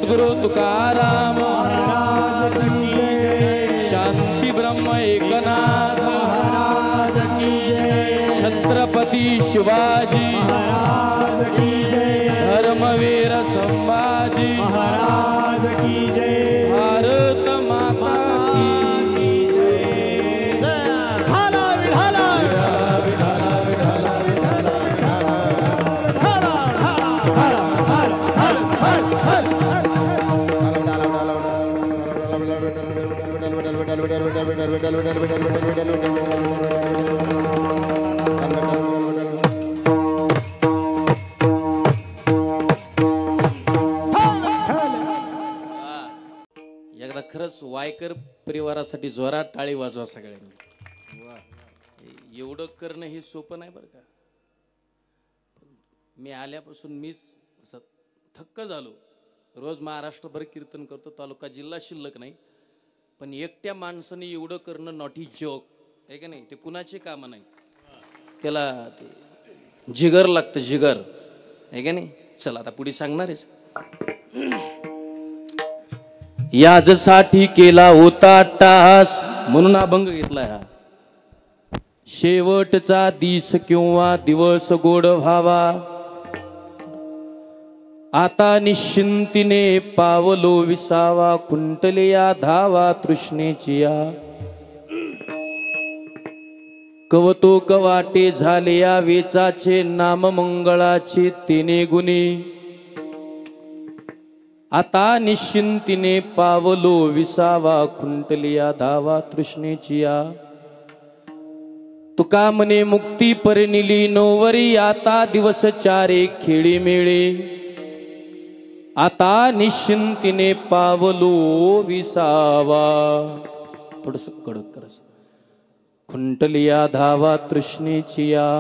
सद्गुरु तुकाराम महाराज की जय। शांती ब्रह्म एकनाथ महाराज की जय। छत्रपती शिवाजी महाराज की जय। धर्मवीर संभाजी महाराज की जय। भारत माता की जय। हाला विढाला विढाला विढाला विढाला हाला हाला हाला एकदा खरंच वायकर परिवारासाठी जोरात टाळी वाजवा सगळ्यांनी। एवढं करणं हे सोपं नाही बरं का। मी आल्यापासून मीच असं थक्क झालो। रोज महाराष्ट्रभर कीर्तन करतो, तालुका जिल्हा शिल्लक नाही, पण एकट्या माणसाने एवढं करणं नॉट इज जोक आहे का नाही। ते कुणाचे काम नाही, त्याला ते जिगर लागतं, जिगर आहे का नाही। चला आता पुढे सांगणार आहेस। याजसाठी केला होता टास म्हणून अभंग घेतलाय हा। शेवटचा दिस किंवा दिवस गोड व्हावा, आता निश्चिंतीने पावलो विसावा, कुंटलिया धावा तृष्णेची या। कवतो कवाटे झाले या वेचाचे, नाम मंगळाचे तिने गुणी, आता निश्चिंतीने पावलो विसावा, कुंटलिया धावा तृष्णेची या। तुका म्हणे मुक्ती परिनिली नोवरी, आता दिवस चारे खेळी मेळे, आता निश्चिंतीने पावलो विसावा। थोडस कडक करस। कुंटलिया धावा तृष्णेची या।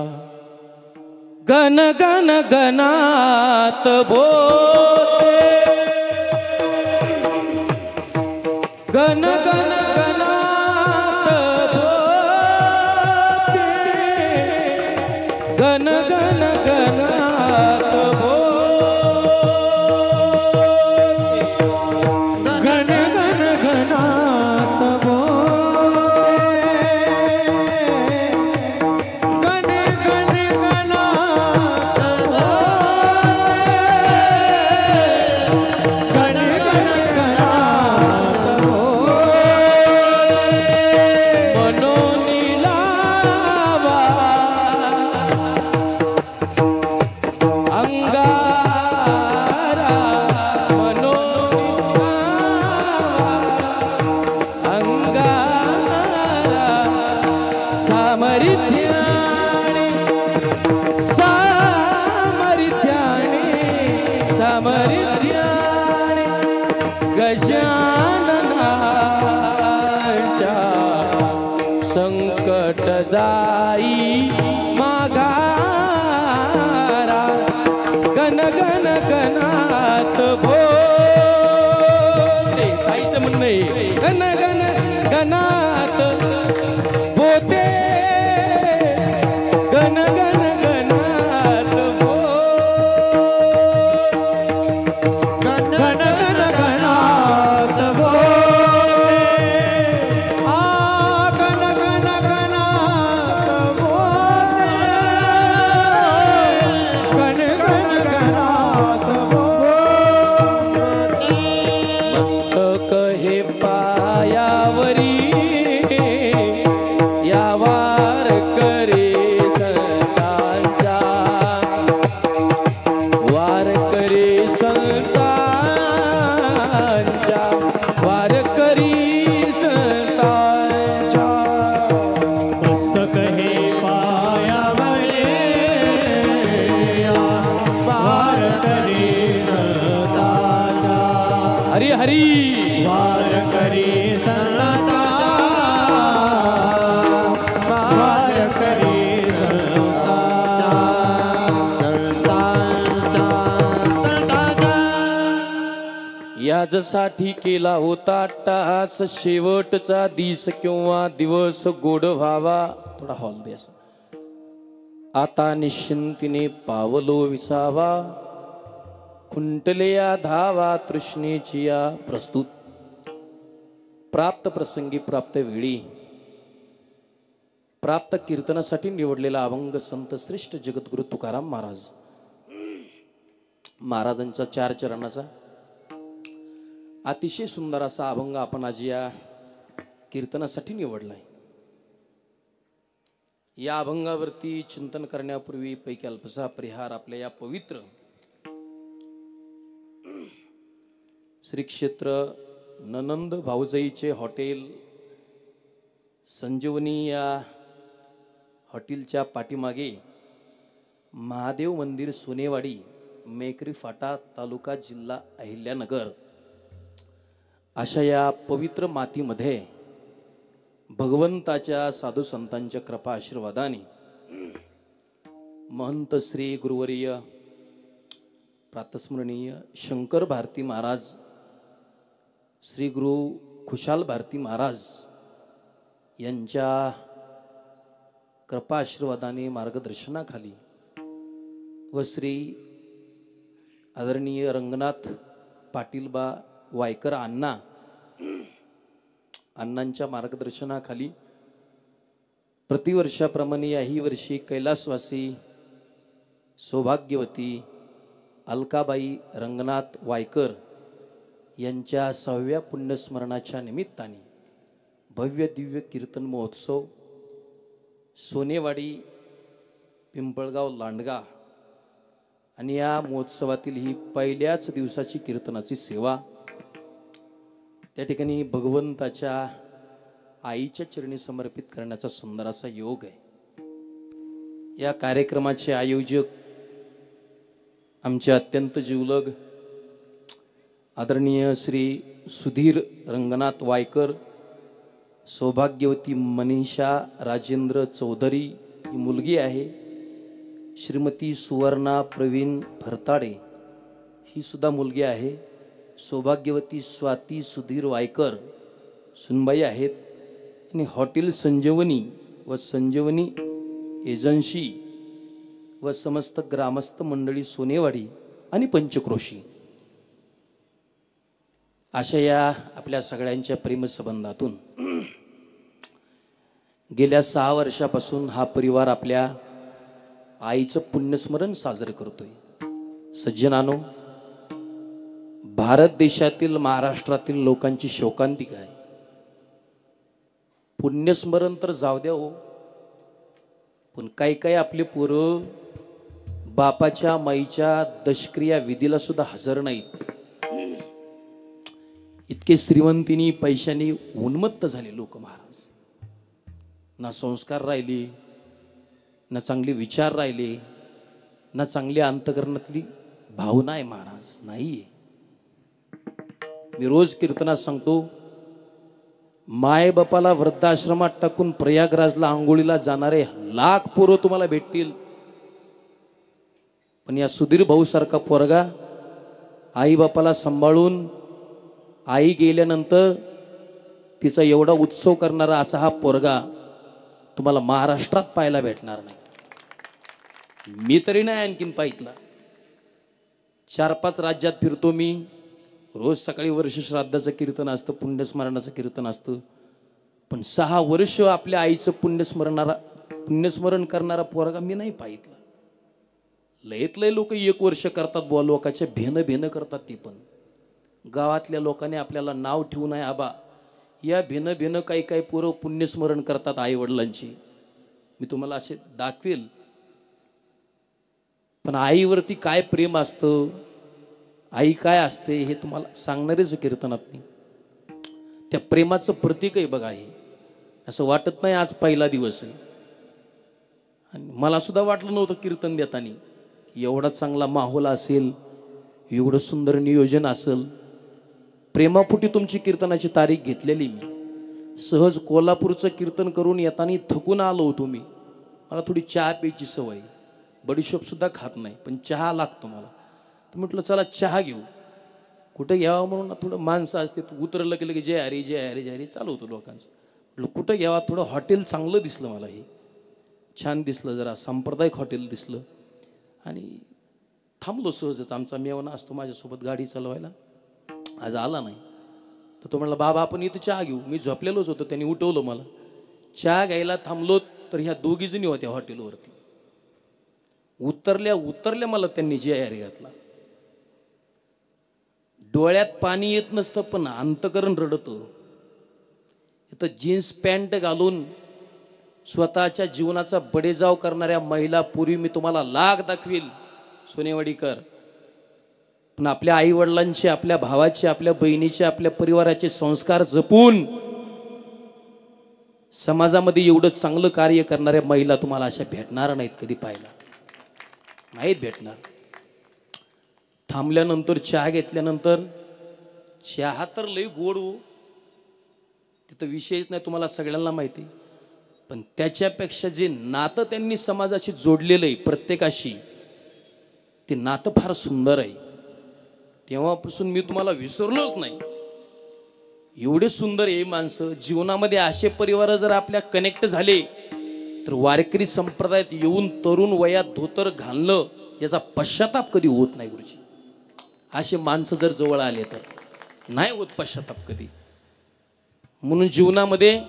गण गण गणात बोले, गण गण गणात बोले, गण गण गणात बोले, गण गण गणात बोले, गण गण गणात बोले, गण गण गणात संकट जाई माघारा, गण गण गणात बोले। साईचं म्हणणं आहे गण गण गणात बोते, गण गण गणात बोले, गण गण गणात बोले। हरी हरी वार करे संता, वार करे संता। याजसाठी केला होता टास, शेवटचा दिस किंवा दिवस गोड व्हावा। थोडा हॉल दे असं। आता निश्चिंतीने पावलो विसावा, खुंटलेया धावा तृष्णेचिया प्रस्तुत प्राप्त प्रसंगी प्राप्त वेळी प्राप्त कीर्तनासाठी निवडलेला अभंग संत श्रेष्ठ जगद्गुरु तुकाराम महाराज महाराजांचा 4 चरणाचा अतिशय सुंदर असा अभंग आपण आज या कीर्तनासाठी निवडलाय। या अभंगावरती चिंतन करण्यापूर्वी पैकी अल्पसा परिहार आपल्या या पवित्र श्री क्षेत्र ननंद भाऊजाईचे हॉटेल संजीवनी या हॉटेलच्या पाठीमागे महादेव मंदिर सोनेवाडी मेकरी फाटा तालुका जिल्हा अहिल्यानगर अशा या पवित्र मातीमध्ये भगवंताच्या साधू संतांच्या कृपा आशीर्वादाने महंत श्री गुरुवर्य प्रातस्मरणीय शंकर भारती महाराज श्री गुरु खुशाल भारती महाराज यांच्या कृपा आशीर्वादाने मार्गदर्शनाखाली व श्री आदरणीय रंगनाथ पाटीलबा वायकर अण्णांच्या मार्गदर्शनाखाली प्रतिवर्षाप्रमाणे याही वर्षी कैलासवासी सौभाग्यवती अलकाबाई रंगनाथ वायकर यांच्या 6व्या पुण्यस्मरणाच्या निमित्ताने भव्य दिव्य कीर्तन महोत्सव सोनेवाडी पिंपळगाव लांडगा आणि या महोत्सवातील ही पहिल्याच दिवसाची कीर्तनाची सेवा त्या ठिकाणी भगवंताच्या आईच्या चरणी समर्पित करण्याचा सुंदर असा योग आहे। या कार्यक्रमाचे आयोजक आमचे अत्यंत जीवलग आदरणीय श्री सुधीर रंगनाथ वायकर, सौभाग्यवती मनीषा राजेंद्र चौधरी ही मुलगी आहे, श्रीमती सुवर्णा प्रवीण भरताडे ही सुद्धा मुलगी आहे, सौभाग्यवती स्वाती सुधीर वायकर सुनबाई आहेत आणि हॉटेल संजीवनी व संजीवनी एजन्सी व समस्त ग्रामस्थ मंडळी सोनेवाडी आणि पंचक्रोशी अशा या आपल्या सगळ्यांच्या प्रेमसंबंधातून गेल्या 6 वर्षापासून हा परिवार आपल्या आईचं पुण्यस्मरण साजरे करतोय। सज्जनानो, भारत देशातील महाराष्ट्रातील लोकांची शोकांतिका आहे। पुण्यस्मरण तर जाऊ द्या हो, पण काही आपले पोरं बापाच्या माईच्या दशक्रिया विधीला सुद्धा हजर नाहीत। इतके श्रीमंतीनी पैशानी उन्मत्त झाले लोक महाराज। ना संस्कार राहिले, ना चांगले विचार राहिले, ना चांगली अंतकरणातली भावना आहे महाराज, नाहीये। मी रोज कीर्तनात सांगतो, माय बापाला वृद्धाश्रमात टाकून प्रयागराजला आंघोळीला जाणारे लाख पोरं तुम्हाला भेटतील, पण या सुधीर भाऊ सारखा पोरगा आई बापाला सांभाळून आई गेल्यानंतर तिचा एवढा उत्सव करणारा असा हा पोरगा तुम्हाला महाराष्ट्रात पाहायला भेटणार नाही। मी तरी नाही आणखीन पाहितला। 4-5 राज्यात फिरतो मी, रोज सकाळी वर्ष श्राद्धाचं कीर्तन असतं, पुण्यस्मरणाचं कीर्तन असतं, पण 6 वर्ष आपल्या आईचं पुण्यस्मरण करणारा पोरगा मी नाही पाहितला। लयतले लोक 1 वर्ष करतात बुवा, लोकांचे भेन करतात। ती पण गावातल्या लोकांनी आपल्याला नाव ठेवू नये आबा, या भेन काही पोरं पुण्यस्मरण करतात आई वडिलांची, मी तुम्हाला असे दाखवेल। पण आईवरती काय प्रेम असतं, आई काय असते हे तुम्हाला सांगणारेच कीर्तनात नाही। त्या प्रेमाचं प्रतीक आहे बघा हे। असं वाटत नाही आज पहिला दिवस आहे, आणि मला सुद्धा वाटलं नव्हतं कीर्तन देताना एवढा चांगला माहोल असेल, एवढं सुंदर नियोजन असेल। प्रेमापोटी तुमची कीर्तनाची तारीख घेतलेली मी। सहज कोल्हापूरचं कीर्तन करून येताना थकून आलो होतो मी। मला थोडी चहा प्यायची सवय, बडीशोप सुद्धा खात नाही, पण चहा लागतो मला। तर म्हटलं चला चहा घेऊ, कुठं घ्यावा म्हणून थोडं माणसं असते, उतरलं गेलं की जय हरी जय हरी जय हरी चालू होतं लोकांचं। म्हटलं कुठं घ्यावा, थोडं हॉटेल चांगलं दिसलं मला, हे छान दिसलं, जरा सांप्रदायिक हॉटेल दिसलं, आणि थांबलो सहजच. आमचा मेवना असतो माझ्यासोबत गाडी चालवायला, आज आला नाही. तर तो म्हणला बाबा आपण इथं चहा घेऊ. मी झोपलेलोच होतो, त्यांनी उठवलं मला. चहा घ्यायला थांबलो तर ह्या दोघी जणी होत्या हॉटेलवरती. उतरल्या मला त्यांनी जे यारी घातला. डोळ्यात पाणी येत नसतं पण अंतकरण रडतं. इथं जीन्स पॅन्ट घालून स्वतःच्या जीवनाचा बडेजाव करणाऱ्या महिला पूर्वी मी तुम्हाला लाख दाखवील सोनेवाडीकर. पण आपल्या आई वडिलांचे, आपल्या भावाचे, आपल्या बहिणीचे, आपल्या परिवाराचे संस्कार जपून समाजामध्ये एवढं चांगलं कार्य करणाऱ्या महिला तुम्हाला अशा भेटणार नाहीत, कधी पाहिला नाहीत भेटणार. थांबल्यानंतर चहा घेतल्यानंतर, चहा तर लई गोड हो, तिथं विषयच नाही, तुम्हाला सगळ्यांना माहिती. पण त्याच्यापेक्षा जे नातं त्यांनी समाजाशी जोडलेलं आहे प्रत्येकाशी, ते नातं फार सुंदर आहे. तेव्हापासून मी तुम्हाला विसरलोच नाही. एवढे सुंदर आहे माणसं. जीवनामध्ये असे परिवार जर आपल्या कनेक्ट झाले तर वारकरी संप्रदायात येऊन तरुण वयात धोतर घालणं याचा पश्चाताप कधी होत नाही गुरुजी. असे माणसं जर जवळ आले तर नाही होत पश्चाताप कधी. म्हणून जीवनामध्ये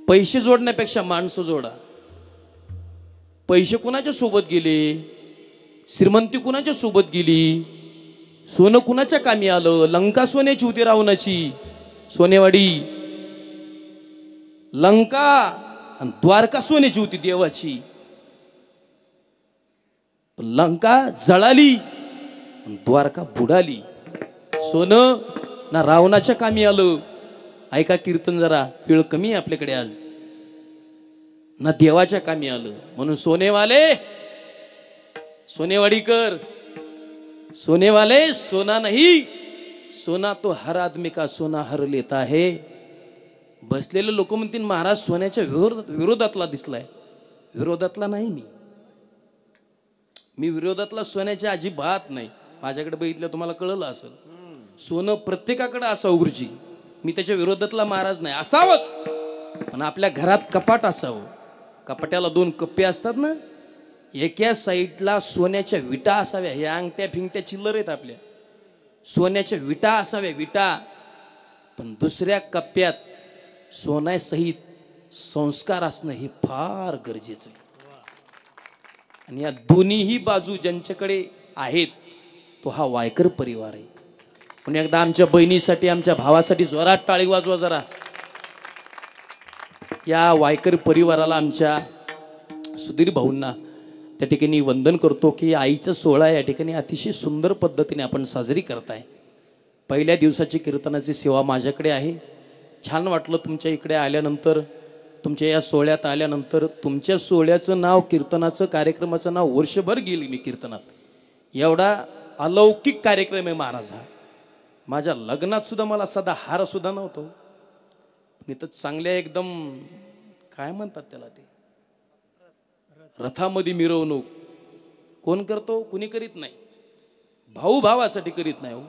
पैसे जोडण्यापेक्षा माणसं जोडा. पैसे कुणाच्या सोबत गेले, श्रीमंती कुणाच्या सोबत गेली, सोनं कुणाच्या कामी आलं. लंका सोन्याची होती रावणाची, सोनेवाडी. लंका आणि द्वारका सोन्याची होती देवाची. लंका जळाली आणि द्वारका बुडाली. सोनं ना रावणाच्या कामी आलं. ऐका कीर्तन जरा, वेळ कमी आहे आपल्याकडे आज. ना देवाच्या कामी आलं. म्हणून सोनेवाले, सोनेवाडीकर, सोनेवाले सोना नहीं, सोना तो हर आदमी का सोना हर लेता है. बसलेले लोक म्हणतील महाराज सोन्याच्या विरोधातला दिसलाय. विरोधातला नाही मी विरोधातला सोन्याच्या अजिबात नाही. माझ्याकडे बघितलं तुम्हाला कळलं असेल. सोनं प्रत्येकाकडे असावं गुरुजी. मी त्याच्या विरोधातला महाराज नाही. असावंच, पण आपल्या घरात कपाट असावं. कपाट्याला 2 कप्पे असतात ना, एका साईडला सोन्याच्या विटा असाव्या. हे अंगठ्या फिंगट्या चिल्लर आहेत आपल्या. सोन्याच्या विटा असाव्या, विटा. पण दुसऱ्या कप्प्यात सोन्यासहित संस्कार असणं हे फार गरजेचं आहे. आणि या दोन्हीही बाजू ज्यांच्याकडे आहेत तो हा वायकर परिवार आहे. पण एकदा आमच्या बहिणीसाठी, आमच्या भावासाठी जोरात टाळी वाजवा जरा. या वायकर परिवाराला, आमच्या सुधीर भाऊंना त्या ठिकाणी वंदन करतो की आईचा सोहळा या ठिकाणी अतिशय सुंदर पद्धतीने आपण साजरी करताय. पहिल्या दिवसाची कीर्तनाची सेवा माझ्याकडे आहे. छान वाटलं तुमच्या इकडे आल्यानंतर, तुमच्या या सोहळ्यात आल्यानंतर. तुमच्या सोहळ्याचं नाव, कीर्तनाचं कार्यक्रमाचं नाव वर्षभर गेली मी कीर्तनात. एवढा अलौकिक कार्यक्रम आहे महाराज हा. माझ्या लग्नात सुद्धा मला साधा हार सुद्धा नव्हतो. मी तर चांगल्या एकदम काय म्हणतात त्याला, ते रथामध्ये मिरवणूक कोण करतो, कुणी करीत नाही. भाऊ भावासाठी करीत नाही हो,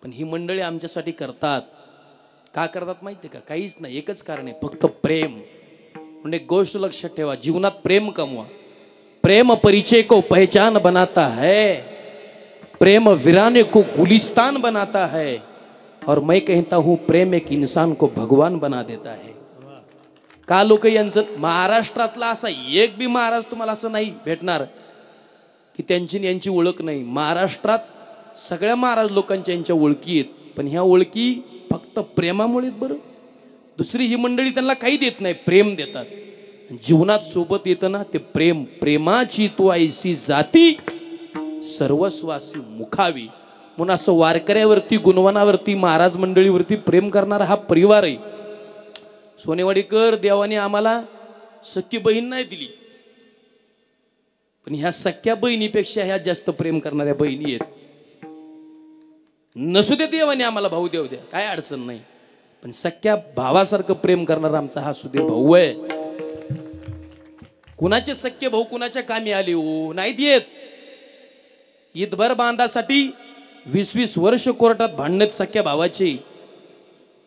पण ही मंडळी आमच्यासाठी करतात. का करतात माहिती का? काहीच नाही, एकच कारण आहे, फक्त प्रेम. म्हणजे गोष्ट लक्षात ठेवा, जीवनात प्रेम कमवा. प्रेम परिचय को पहचान बनाता है, प्रेम वीराने को गुलिस्तान बनाता है, और मैं कहता हूं प्रेम एक इंसान को भगवान बना देता है. का लोक यांचं, महाराष्ट्रातला असा एक बी महाराज तुम्हाला असं नाही भेटणार की त्यांची यांची ओळख नाही. महाराष्ट्रात सगळ्या महाराज लोकांच्या यांच्या ओळखी आहेत, पण ह्या ओळखी फक्त प्रेमामुळे. बरं, दुसरी ही मंडळी त्यांना काही देत नाही, प्रेम देतात. जीवनात सोबत येतं ना ते प्रेम. प्रेमाची तो ऐसी जाती सर्वस्वासी मुखावी. म्हणून असं वारकऱ्यावरती, गुणवनावरती, महाराज मंडळीवरती प्रेम करणारा हा परिवार आहे. सोनेवाडीकर देवाने आम्हाला सख्खी बहीण नाही दिली, पण ह्या सख्या बहिणीपेक्षा ह्या जास्त प्रेम करणाऱ्या बहिणी आहेत. नसू दे देवाने आम्हाला भाऊ देऊ द्या, काय अडचण नाही, पण सख्या भावासारखं प्रेम करणारा आमचा हा सुधीर भाऊ आहे. कुणाचे सख्खे भाऊ कुणाच्या कामी आले हो? नाहीत येत. ईदभर बांधासाठी 20-20 वर्ष कोर्टात भांडणत सख्या भावाचे.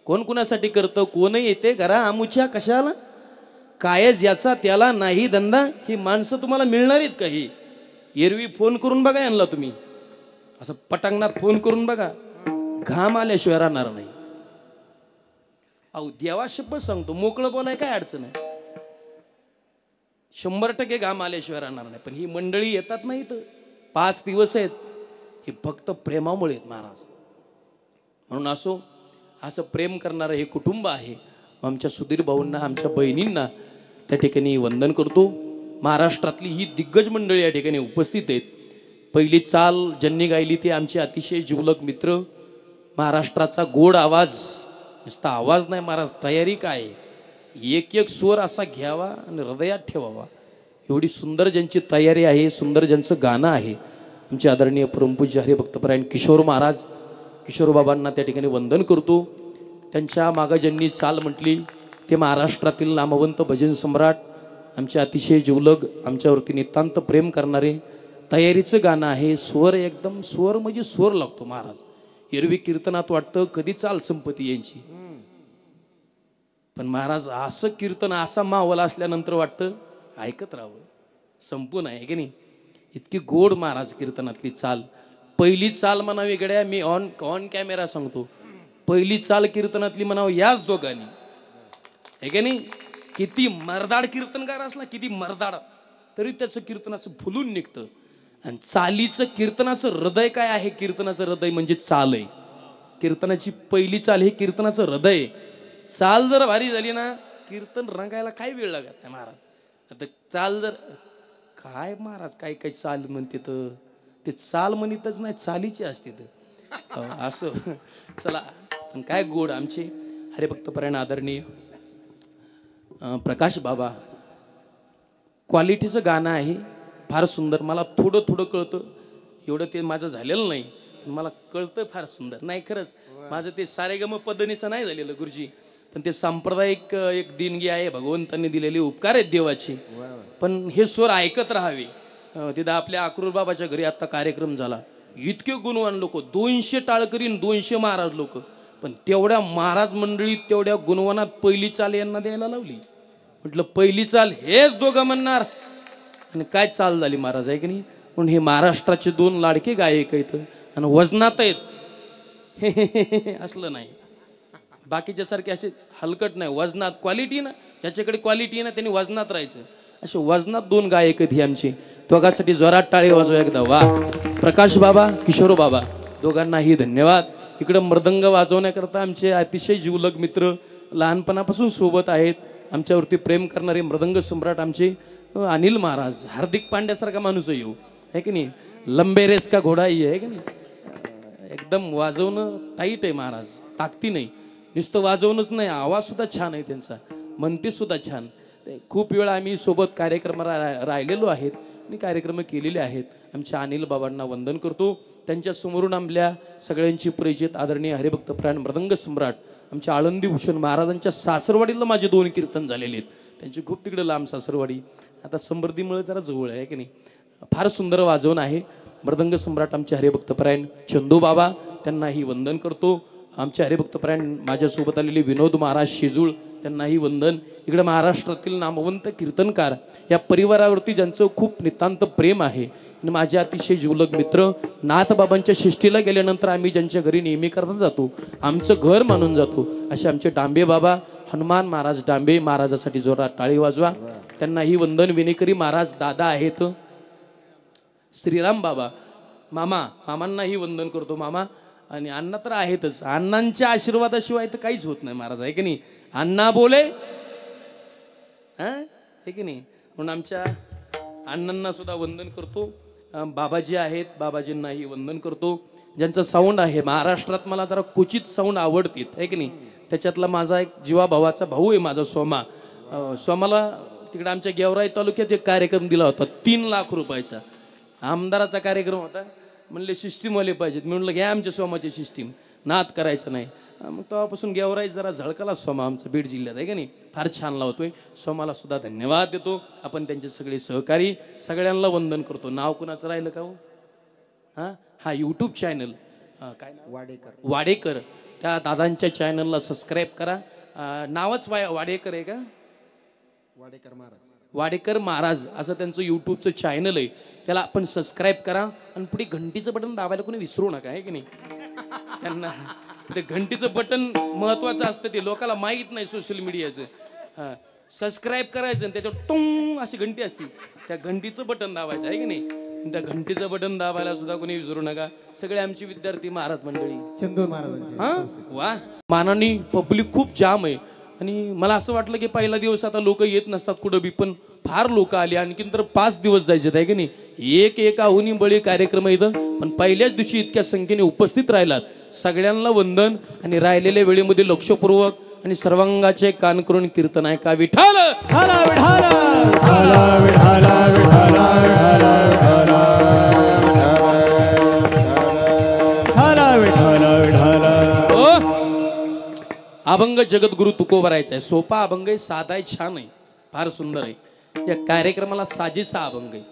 कोण कुणासाठी करतं? कोण येते घरा आमुच्या कशाला? काय ज्याचा त्याला नाही धंदा. ही माणसं तुम्हाला मिळणार आहेत काही? एरवी फोन करून बघा यांना तुम्ही, असं पटांगणात फोन करून बघा, घाम आल्याशिवाय राहणार नाही. अहो देवा शपथ सांगतो, मोकळं बोलाय काय अडचण आहे, 100% घाम आल्याशिवाय राहणार नाही. पण ही मंडळी येतात नाही तर 5 दिवस आहेत, हे फक्त प्रेमामुळे आहेत महाराज. म्हणून असं प्रेम करणारं हे कुटुंब आहे. आमच्या सुधीर भाऊंना, आमच्या बहिणींना त्या ठिकाणी वंदन करतो. महाराष्ट्रातली ही दिग्गज मंडळी या ठिकाणी उपस्थित आहेत. पहिली चाल ज्यांनी गायली ते आमचे अतिशय जिवलग मित्र, महाराष्ट्राचा गोड आवाज, नुसता आवाज नाही महाराज, तयारी काय, एक एक स्वर असा घ्यावा आणि हृदयात ठेवावा, एवढी सुंदर ज्यांची तयारी आहे, सुंदर ज्यांचं गाणं आहे, आमचे आदरणीय परमपूज्य हरिभक्तपरायण किशोर महाराज, किशोर बाबांना त्या ठिकाणी वंदन करतो. त्यांच्या मागं ज्यांनी चाल म्हटली ते महाराष्ट्रातील नामवंत भजन सम्राट, आमचे अतिशय जिवलग, आमच्यावरती नितांत प्रेम करणारे, तयारीचं गाणं आहे, स्वर एकदम, स्वर म्हणजे स्वर लागतो महाराज. एरवी कीर्तनात वाटतं कधी चाल संपत्ती यांची, पण महाराज असं कीर्तन असा मावल असल्यानंतर वाटतं ऐकत राहावं, संपून आहे की नाही, इतकी गोड महाराज कीर्तनातली चाल. पहिली चाल म्हणावी गड्या, मी ऑन कॅमेरा सांगतो, पहिली चाल कीर्तनातली म्हणावं याच दोघांनी, आहे की नाही. किती मर्दाड कीर्तनकार असला, किती मर्दाड, तरी त्याचं कीर्तन असं फुलून निघतं. आणि चालीचं कीर्तनाचं हृदय काय आहे, कीर्तनाचं हृदय म्हणजे चाल आहे. कीर्तनाची पहिली चाल हे कीर्तनाचं हृदय. चाल जर भारी झाली ना, कीर्तन रंगायला काय वेळ लागत नाही महाराज. आता चाल जर काय महाराज, काय काय चाल म्हणते तर ते चाल म्हणतच नाही, चालीची असते तर असं. चला, पण काय गोड आमचे हरिभक्तपरायण आदरणीय प्रकाश बाबा, क्वालिटीचं गाणं आहे, फार सुंदर. मला थोडं थोडं कळतं, एवढं ते माझं झालेलं नाही, पण मला कळतं फार सुंदर. नाही खरंच, माझं ते सारेगम पद्धतीचं नाही झालेलं गुरुजी, पण ते सांप्रदायिक एक देणगी आहे, भगवंतांनी दिलेले उपकार आहेत देवाचे. पण हे स्वर ऐकत राहावे. तिथं आपल्या अक्रूर बाबाच्या घरी आता कार्यक्रम झाला, इतके गुणवान लोक, 200 टाळकरी, 200 महाराज लोक, पण तेवढ्या महाराज मंडळीत तेवढ्या गुणवानात पहिली चाल यांना द्यायला लावली. म्हटलं पहिली चाल हेच दोघं म्हणणार, आणि काय चाल झाली महाराज, आहे की नाही. म्हणून हे महाराष्ट्राचे 2 लाडके गायक आहेत आणि वजनात आहेत, असलं नाही, बाकीच्या सारखे असे हलकट नाही, वजनात. क्वालिटी ना, ज्याच्याकडे क्वालिटी ना त्यांनी वजनात राहायचं. असे वजनात 2 गायक आहेत हे आमचे. दोघांसाठी जोरात टाळी वाजवा एकदा. वा, प्रकाश बाबा, किशोर बाबा, दोघांनाही धन्यवाद. इकडं मृदंग वाजवण्याकरता आमचे अतिशय जिवलग मित्र, लहानपणापासून सोबत आहेत, आमच्यावरती प्रेम करणारे मृदंग सम्राट आमचे अनिल महाराज. हार्दिक पांड्यासारखा माणूस आहे, आहे की नाही, लंबे रेस का घोडा आहे की नाही. एकदम वाजवणं टाईट आहे महाराज, ताकती नाही, नुसतं वाजवणंच नाही, आवाज सुद्धा छान आहे त्यांचा, म्हणते सुद्धा छान. खूप वेळा आम्ही सोबत कार्यक्रमाला राहिलेलो आहेत आणि कार्यक्रम केलेले आहेत. आमच्या अनिल बाबांना वंदन करतो. त्यांच्या समोरून आपल्या सगळ्यांची परिचित आदरणीय हरिभक्तपरायण मृदंग सम्राट आमच्या आळंदी भूषण महाराजांच्या सासरवाडीला माझे 2 कीर्तन झालेले आहेत. त्यांची खूप तिकडे लांब सासरवाडी, आता समृद्धीमुळे जरा जवळ आहे की नाही. फार सुंदर वाजवण आहे. मृदंग सम्राट आमचे हरिभक्तपरायण चंदू बाबा, त्यांनाही वंदन करतो. आमचे हरिभक्तपरायण माझ्यासोबत आलेले विनोद महाराज शेजूळ, त्यांनाही वंदन. इकडे महाराष्ट्रातील नामवंत कीर्तनकार, या परिवारावरती ज्यांचं खूप नितांत प्रेम आहे आणि माझे अतिशय जिवलग मित्र, नाथबाबांच्या शिष्टीला गेल्यानंतर आम्ही ज्यांच्या घरी नेहमी करता जातो, आमचं घर मानून जातो, असे आमचे डांबे बाबा, हनुमान महाराज डांबे, महाराजासाठी जोरात टाळी वाजवा. त्यांनाही वंदन. विनेकरी महाराज दादा आहेत. श्रीराम बाबा, मामांनाही वंदन करतो. मामा आणि अण्णा तर आहेतच, अण्णांच्या आशीर्वादाशिवाय तर काहीच होत नाही महाराज, आहे की नाही. अण्णा बोले, आहे की नाही. म्हणून आमच्या अण्णांना सुद्धा वंदन करतो. बाबाजी आहेत, बाबाजींनाही वंदन करतो. ज्यांचं साऊंड आहे महाराष्ट्रात मला जरा क्वचित साऊंड आवडतील, आहे की नाही. त्याच्यातला माझा एक जीवाभावाचा भाऊ आहे माझा सोमा. सोमाला तिकडे आमच्या गेवराई तालुक्यात एक कार्यक्रम दिला होता, 3 लाख रुपयाचा. आमदाराचा कार्यक्रम होता, म्हणले सिस्टीमवाले पाहिजेत. मी म्हणलं घ्या आमच्या सोमाची सिस्टीम, नाद करायचं नाही. मग तेव्हापासून गेवराई जरा झळकला सोमा आमचा बीड जिल्ह्यात, आहे का नाही. फार छान लावतोय. सोमाला सुद्धा धन्यवाद देतो. आपण त्यांचे सगळे सहकारी, सगळ्यांना वंदन करतो. नाव कुणाचं राहिलं का हो? हा यूट्यूब चॅनल काय नाव? वाडेकर. त्या दादांच्या चॅनलला सबस्क्राईब करा. नावच वाडेकर आहे का? वाडेकर महाराज असं त्यांचं यूट्यूबचं चॅनल आहे. त्याला आपण सबस्क्राईब करा आणि पुढे घंटीचं बटन दाबायला कोणी विसरू नका, आहे की नाही. त्यांना ते घंटीचं बटन महत्वाचं असतं, ते लोकांना माहीत नाही सोशल मीडियाचं. हां, सबस्क्राईब करायचं आणि त्याच्यावर टोंग अशी घंटी असते, त्या घंटीचं बटन दाबायचं, आहे की नाही. त्या घंटीचं बटन दाबायला सुद्धा कोणी विसरू नका. सगळे आमचे विद्यार्थी महाराज मंडळी, चंदूर महाराजांचे. हां वा, मानानी पब्लिक खूप जाम आहे. आणि मला असं वाटलं की पहिला दिवस आता लोक येत नसतात कुठं बी, पण फार लोक आली. आणखीन तर 5 दिवस जायचे आहे की नाही. एक आहुनी बळी कार्यक्रम आहे इथं, पण पहिल्याच दिवशी इतक्या संख्येने उपस्थित राहिलात. सगळ्यांना वंदन. आणि राहिलेल्या वेळेमध्ये लक्षपूर्वक आणि सर्वांगाचे कान करून कीर्तन ऐका. विठाल विठाला विठाला विठाला विठाला विठाला विठाला विठाला विठाला. अभंग जगद्गुरु तुकोबरायचा आहे. सोपा अभंग आहे, साधा आहे, छान आहे, फार सुंदर आहे. या कार्यक्रमाला साजेसा अभंग आहे.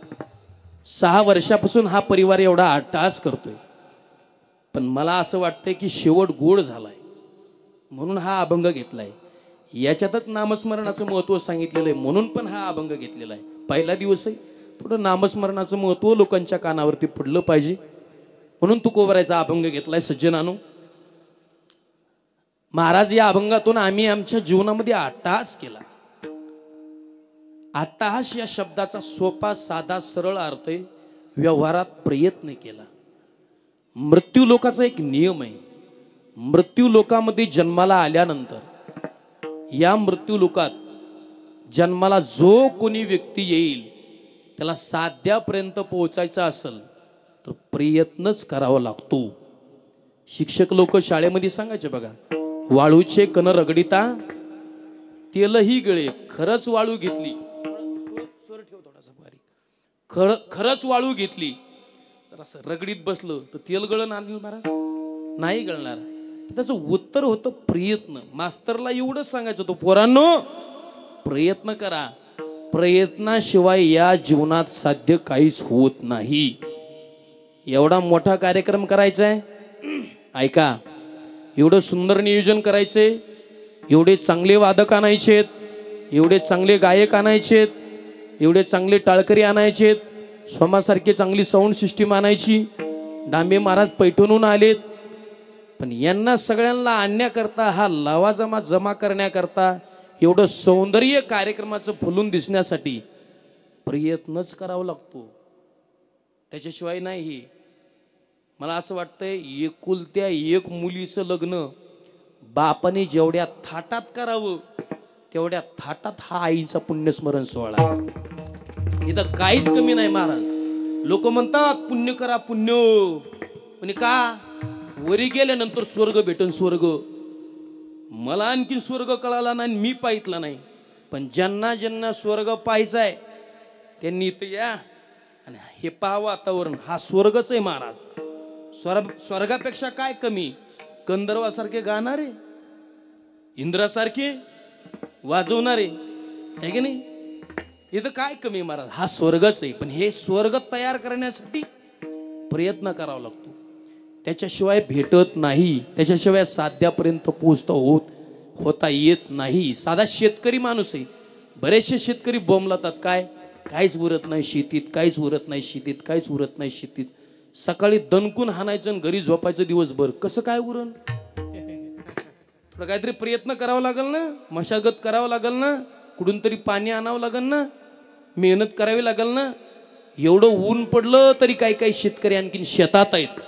6 वर्षापासून हा परिवार एवढा अट्टहास करतोय, पण मला असं वाटतंय की शेवट गोड झालाय म्हणून हा अभंग घेतलाय. याच्यातच नामस्मरणाचं महत्व सांगितलेलं आहे म्हणून पण हा अभंग घेतलेला आहे. पहिला दिवस आहे, थोडं नामस्मरणाचं महत्व लोकांच्या कानावरती पडलं पाहिजे म्हणून तुकोबरायचा अभंग घेतलाय. सज्जनानो, महाराज या अभंगातून आम्ही आमच्या जीवनामध्ये अट्टहास केला. अट्टहास या शब्दाचा सोपा साधा सरळ अर्थ आहे, व्यवहारात प्रयत्न केला. मृत्यू लोकाचा एक नियम आहे. मृत्यू लोकामध्ये जन्माला आल्यानंतर या मृत्यू लोकात जन्माला जो कोणी व्यक्ती येईल त्याला साध्यापर्यंत पोहोचायचं असेल तर प्रयत्नच करावा लागतो. शिक्षक लोक शाळेमध्ये सांगायचे बघा, वाळूचे कण रगडिता तेलही गळे. खरंच वाळू घेतली, खरंच वाळू घेतली तर असं रगडीत बसलं तर तेल गळण आणलं महाराज? नाही गळणार. त्याचं उत्तर होतं प्रयत्न. मास्तरला एवढंच सांगायचं होतं, पोरांनो प्रयत्न करा, प्रयत्नाशिवाय या जीवनात साध्य काहीच होत नाही. एवढा मोठा कार्यक्रम करायचा आहे, ऐका, एवढं सुंदर नियोजन करायचे, एवढे चांगले वादक आणायचेत, एवढे चांगले गायक आणायचेत, एवढे चांगले टाळकरी आणायचेत, सोमासारखी चांगली साऊंड सिस्टीम आणायची. डांबे महाराज पैठणहून आलेत, पण यांना सगळ्यांना आणण्याकरता, हा लवाजमा जमा करण्याकरता, एवढं सौंदर्य कार्यक्रमाचं फुलून दिसण्यासाठी प्रयत्नच करावा लागतो. त्याच्याशिवाय नाही. मला असं वाटतंय एकुलत्या एक मुलीचं लग्न बापाने जेवढ्या थाटात करावं तेवढ्या थाटात हा आईचा पुण्यस्मरण सोहळा. इथं काहीच कमी नाही महाराज. लोक म्हणतात पुण्य करा पुण्य, म्हणजे का वरी गेल्यानंतर स्वर्ग भेटन स्वर्ग. मला आणखीन स्वर्ग कळाला नाही, मी पाहितला नाही, पण ज्यांना ज्यांना स्वर्ग पाहायचाय त्यांनी इथं या आणि हे पहा वातावरण, हा स्वर्गच आहे महाराज. स्वर्गापेक्षा काय कमी? गंधर्वासारखे गाणारे, इंद्रासारखे वाजवणारे, आहे की नाही? इथं काय कमी महाराज? हा स्वर्गच आहे. पण हे स्वर्ग तयार करण्यासाठी प्रयत्न करावा लागतो, त्याच्याशिवाय भेटत नाही, त्याच्याशिवाय साध्यापर्यंत होता येत नाही. साधा शेतकरी माणूस आहे. बरेचसे शेतकरी बोंबलातात, काय काहीच उरत नाही शेतीत, काहीच उरत नाही शेतीत, काहीच उरत नाही शेतीत. सकाळी दणकून हाणायचं आणि घरी झोपायचं दिवसभर. कसं काय उरण? थोडं काहीतरी प्रयत्न करावा लागेल ना, मशागत करावं लागेल ना, कुठून तरी पाणी आणावं लागेल ना, मेहनत करावी लागेल ना. एवढं ऊन पडलं तरी काही काही शेतकरी आणखीन शेतात आहेत.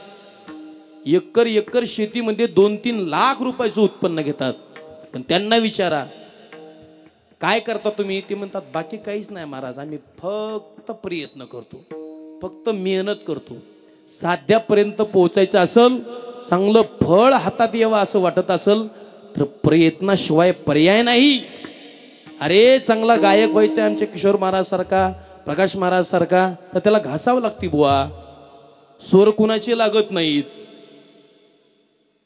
एकर शेतीमध्ये 2-3 लाख रुपयाचं उत्पन्न घेतात. पण त्यांना विचारा काय करता तुम्ही? ते म्हणतात बाकी काहीच नाही महाराज, आम्ही फक्त प्रयत्न करतो, फक्त मेहनत करतो. साध्यापर्यंत पोहोचायचं असेल, चांगलं फळ हातात यावं असं वाटत असेल तर प्रयत्नाशिवाय पर्याय नाही. अरे चांगला गायक व्हायचा आमच्या किशोर महाराज सारखा, प्रकाश महाराज सारखा, तर त्याला घासावं लागते बुवा. स्वर कुणाचे लागत नाहीत.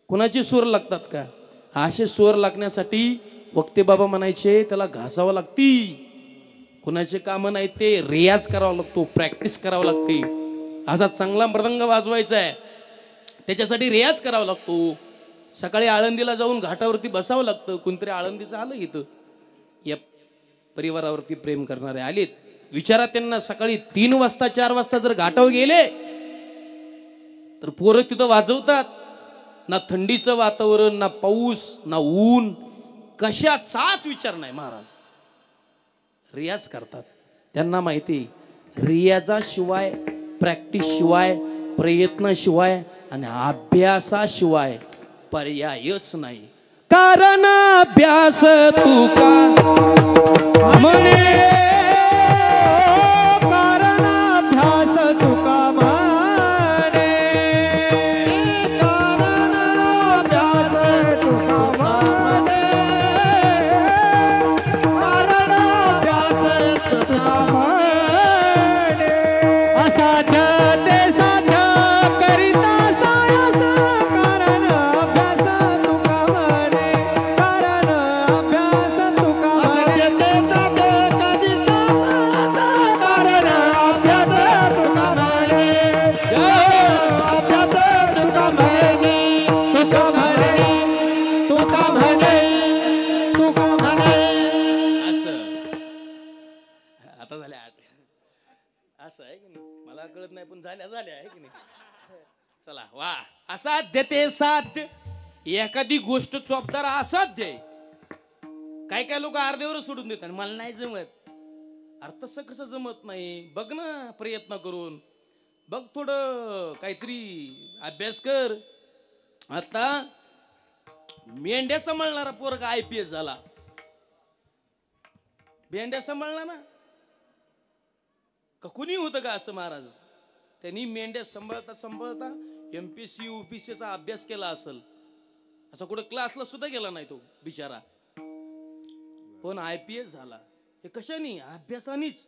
कुणाचे स्वर लागतात का? असे स्वर लागण्यासाठी वक्ते बाबा म्हणायचे त्याला घासावं लागती. कुणाचे काम नाही, ते रियाज करावा लागतो, प्रॅक्टिस करावं लागते. असा चांगला मृदंग वाजवायचा आहे त्याच्यासाठी रियाज करावा लागतो. सकाळी आळंदीला जाऊन घाटावरती बसावं लागतं. कोणतरी आळंदीचं आलं इथं, या परिवारावरती प्रेम करणारे आलेत, विचारा त्यांना, सकाळी 3 वाजता 4 वाजता जर घाटावर गेले तर पोरं तिथं वाजवतात. ना थंडीचं वातावरण, ना पाऊस, ना ऊन, कशाचाच विचार नाही. महाराज रियाज करतात. त्यांना माहिती रियाजाशिवाय, प्रॅक्टिस शिवाय, प्रयत्नाशिवाय आणि अभ्यासाशिवाय पर्यायच नाही. कारण अभ्यास तुका म्हणे, कारण अभ्यास तुका म्हणे, कारण अभ्यास तुका म्हणे, कारण अभ्यास तुका म्हणे. असाध्य ते साध्य करिता सायस, कारण अभ्यास तुका म्हणे, कारण अभ्यास तुका म्हणे. आता झाल्या 8. असं आहे की नाही, मला कळत नाही पण झाल्या आहे की नाही. चला वा. असाध्य ते साध्य, एखादी गोष्ट चोपदार असाध्य आहे. काय लोक अर्ध्यावर सोडून देतात, मला नाही जमत. अरे तसं कसं जमत नाही, बघ ना प्रयत्न करून, बघ थोडं काहीतरी अभ्यास कर. आता मेंढ्या सांभाळणारा पोरगा IPS झाला. मेंढ्या सांभाळला ना का कुणी होतं का असं महाराज? त्यांनी मेंढ्या सांभाळता सांभाळता MPSC UPSCचा अभ्यास केला असेल. असं कुठं क्लासला सुद्धा गेला नाही तो बिचारा, पण IPS झाला. हे कशाने? अभ्यासानेच.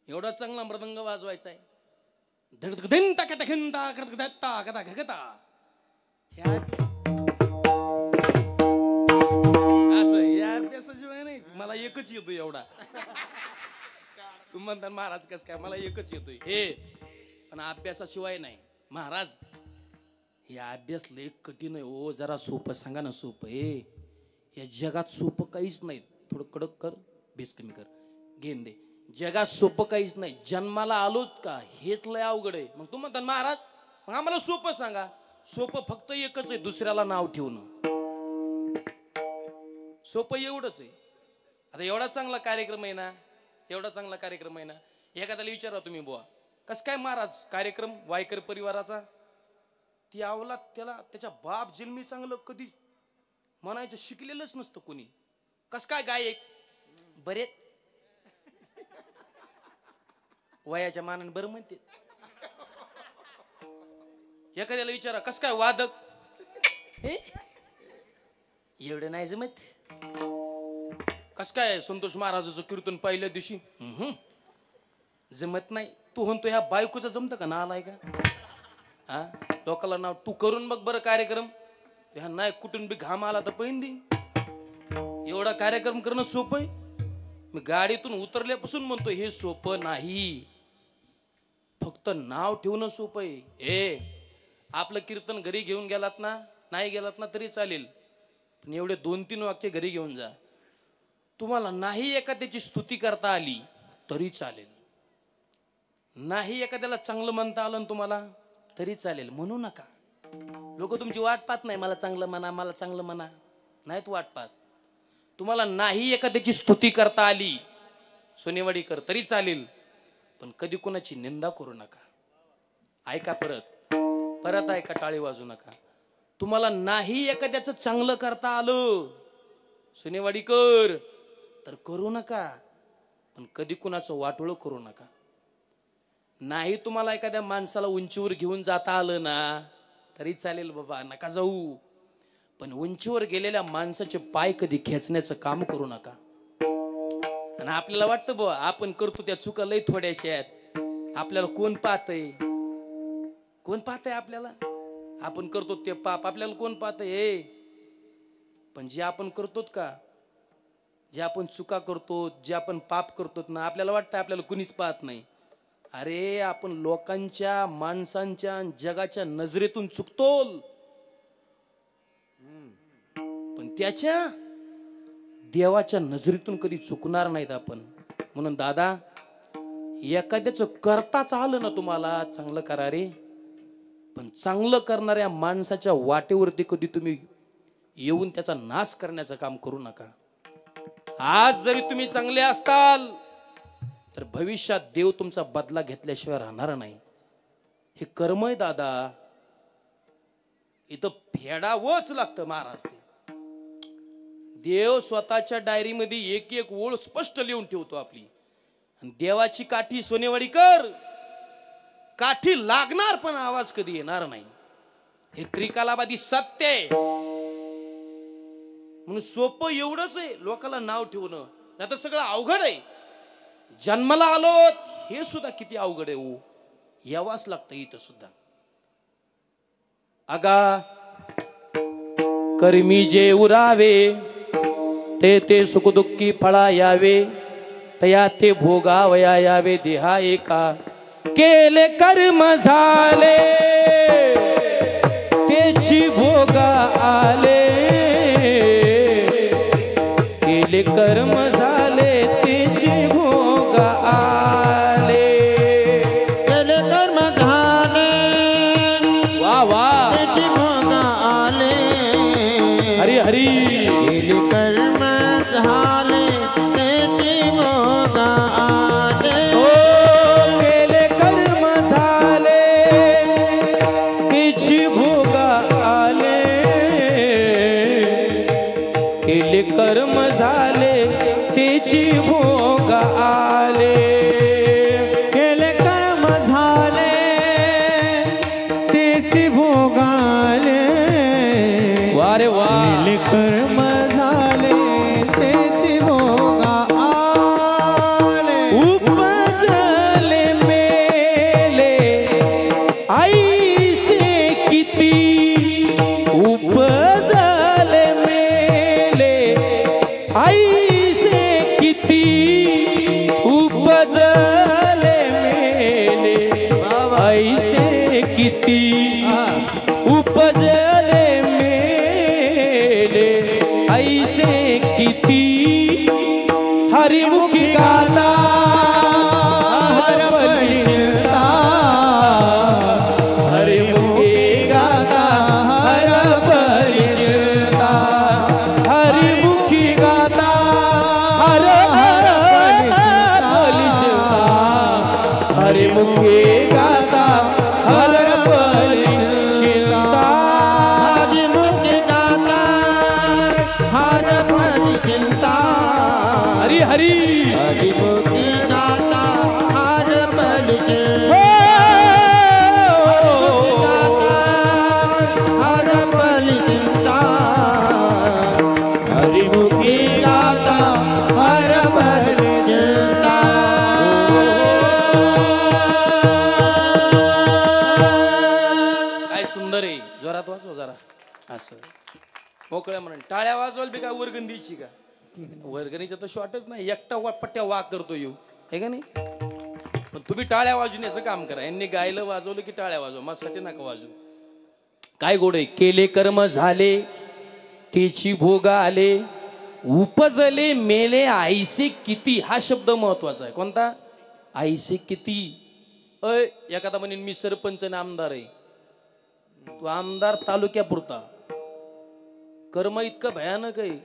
एवढा चांगला मृदंग वाजवायचा आहे. असं या अभ्यासाशिवाय नाही. मला एकच येतो एवढा. तुम्ही म्हणता महाराज कस काय, मला एकच येतोय हे, पण अभ्यासाशिवाय नाही महाराज. हे अभ्यास लय कठीण आहे ओ. जरा सोपं सांगा ना. सोपं हे या जगात सोपं काहीच नाही. थोडं कडक कर, बेस कमी कर, घेऊन दे. जगात सोपं काहीच नाही. जन्माला आलोत का हेच लय अवघड आहे. मग तुम्ही म्हणता महाराज मग आम्हाला सोपं सांगा. सोपं फक्त एकच आहे, दुसऱ्याला नाव ठेवणं. सोपं एवढंच आहे. आता एवढा चांगला कार्यक्रम आहे ना, एवढा चांगला कार्यक्रम आहे ना, एखाद्याला विचारा तुम्ही बुवा कस काय महाराज कार्यक्रम वायकर परिवाराचा, ती आवला त्याला त्याच्या बाप जन्मी चांगलं कधी म्हणायचं शिकलेलंच नसतं कोणी. कस काय गायक बरे वयाच्या मानाने बरं म्हणते. एखाद्याला विचारा कस काय वादक, हे एवढं नाही जमत. कस काय संतोष महाराजाचं कीर्तन पहिल्या दिवशी जमत नाही. तू म्हणतो ह्या बायकोचं जमतं का? ना आलाय का? हा लोकाला नाव तू करून बघ बरं कार्यक्रम. ह्या नाही कुठून बी घाम आला तर पहिन दे. एवढा कार्यक्रम करणं सोपं आहे? मी गाडीतून उतरल्यापासून म्हणतो हे सोपं नाही. फक्त नाव ठेवणं सोपं आहे. हे आपलं कीर्तन घरी घेऊन गेलात ना, नाही गेलात ना तरी चालेल, पण एवढे 2-3 वाक्य घरी घेऊन जा. तुम्हाला नाही एखाद्याची स्तुती करता आली तरी चालेल, नाही एखाद्याला चांगलं म्हणता आलं तुम्हाला तरी चालेल. म्हणू नका. लोक तुमची वाट पाहत नाही, मला चांगलं म्हणा, मला चांगलं म्हणा. नाहीत वाट पाहत. तुम्हाला नाही एखाद्याची स्तुती करता आली सोनेवाडीकर तरी चालेल, पण कधी कोणाची निंदा करू नका. ऐका, परत ऐका, टाळी वाजू नका. तुम्हाला नाही एखाद्याचं चांगलं करता आलं सोनेवाडीकर तर करू नका, पण कधी कुणाचं वाटोळं करू नका. नाही तुम्हाला एखाद्या माणसाला उंचीवर घेऊन जाता आलं ना तरी चालेल बाबा, नका जाऊ, पण उंचीवर गेलेल्या माणसाचे पाय कधी खेचण्याचं काम करू नका. आणि आपल्याला वाटतं बुवा आपण करतो त्या चुका लय थोड्याशा आहेत, आपल्याला कोण पाहतंय, कोण पाहतंय आपल्याला, आपण करतो ते पाप आपल्याला कोण पाहतंय. पण जे आपण करतो का, जे आपण चुका करतो, जे आपण पाप करतो ना, आपल्याला वाटतं आपल्याला कुणीच पाहत नाही. अरे आपण लोकांच्या, माणसांच्या, जगाच्या नजरेतून चुकतो, पण त्याच्या देवाच्या नजरेतून कधी चुकणार नाहीत आपण. म्हणून दादा, एखाद्याचं करताच आलं ना तुम्हाला, चांगलं करा रे, पण चांगलं करणाऱ्या माणसाच्या वाटेवरती कधी तुम्ही येऊन त्याचा नाश करण्याचं काम करू नका. आज जरी तुम्ही चांगले असताल तर भविष्यात देव तुमचा बदला घेतल्याशिवाय राहणार नाही. हे कर्म आहे दादा, इथं फेडावंच लागतं महाराज. देव स्वतःच्या डायरीमध्ये एक एक ओळ स्पष्ट लिहून ठेवतो आपली. आणि देवाची काठी सोनेवाडी कर, काठी लागणार पण आवाज कधी येणार नाही. हे त्रिकालाबादी सत्य आहे. म्हणून सोपं एवढंच आहे लोकांना नाव ठेवणं, नाही तर सगळं अवघड आहे. जन्माला आलो हे सुद्धा किती अवघड आहे. हो, यावाच लागतं इथं सुद्धा. अगा कर्मी जे उरावे, ते सुखदुःखी फळा यावे, तया ते भोगावया यावे देहा एका. केले कर्म झाले तेची भोगा आले, केले कर्म झाले तेची भोगा आले. केले कर्म झाले वा वा, तेची भोगा आले. हरी हरी. केले कर्म झाले तेची भोगा आले. ओ केले कर्म झाले तेची भोगा आले, केले कर्म झाले तेची भोगा आले. केले कर्म झाले तेची भोगाले. वारे वा. केले कर्म झाले तेची भोगा आले. उपजले मेले ऐसे किती, उपजले मेले ऐसे किती, उपजले मेले ऐसे किती, उपजले मेले ऐसे किती. हरिमुखी गाता हर परिचिता, हरिमुखी गाता हर परिचिता, हरिमुखी गाता हर परिचिता, हरिमुखी गाता हर परिचिता. हरिमुखी गाता हर परिचिंता. हरी हरी. हरिमुखी गाता हर परिचिंता. हर परिचिंता. हरिमुखी गाता हर परिचिंता. काय सुंदर आहे. जोरात वाजव जरा, असं मोकळ्या म्हणून. टाळ्या वाजवाल बी काय वर्गण द्यायची का? वर्गणीचा तर शॉर्टच नाही, एकटा पट्ट्या वाक करतो येऊ, हे का नाही? पण तुम्ही टाळ्या वाजवण्याचं काम करा. यांनी गायलं वाजवलं की टाळ्या वाजवा, माझ्यासाठी नका वाजू. काय गोड आहे. केले कर्म झाले तेची भोगा आले, उपजले मेले ऐसे किती. हा शब्द महत्वाचा आहे. कोणता? ऐसे किती. अय एखादा म्हणेन मी सरपंच आणि आमदार आहे. तू आमदार तालुक्यापुरता. कर्म इतकं भयानक आहे,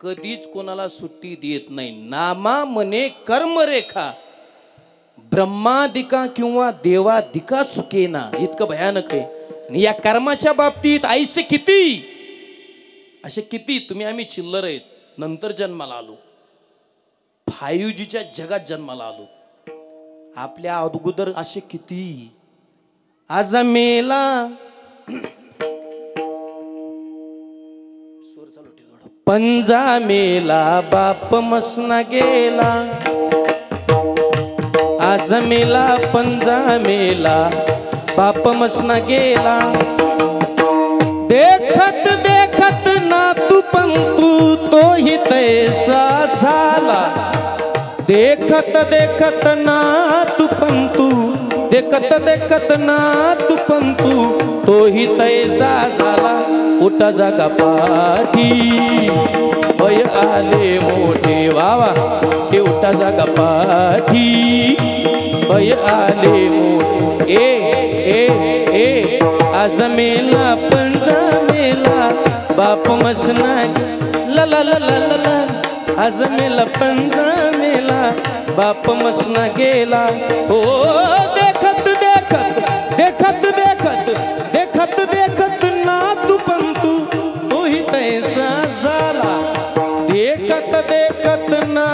कधीच कोणाला सुट्टी देत नाही. नामा मने कर्मरेखा, ब्रह्मादिका किंवा देवादिका चुकेना, इतकं भयानक आहे. आणि या कर्माच्या बाबतीत ऐसे किती, असे किती. तुम्ही आम्ही चिल्लर आहेत, नंतर जन्माला आलो, 5Gच्या जगात जन्माला आलो. आपल्या अगोदर असे किती. आज मेला पंजा मेला बाप मसना गेला, आज मेला पंजा मेला बाप मसना गेला. देखत देखत ना तू पंतू तोही तैसा झाला. देखत देखत ना तू पंतू, देखत देखत ना तू पंतू तोही तैसा झाला. उठा जागा पाठी भय आले मोठे वावा, ते उठा जागा पाठी भय आले मोठे ए ए ए आज मेला पंजा मेला बाप मसना ला ला ला ला ला ला आज मेला पंजा मेला बाप मसना गेला हो देखत देखत देखत देखत देखत देखत ना तू पंतू तोही तैसा झाला देखत देखत ना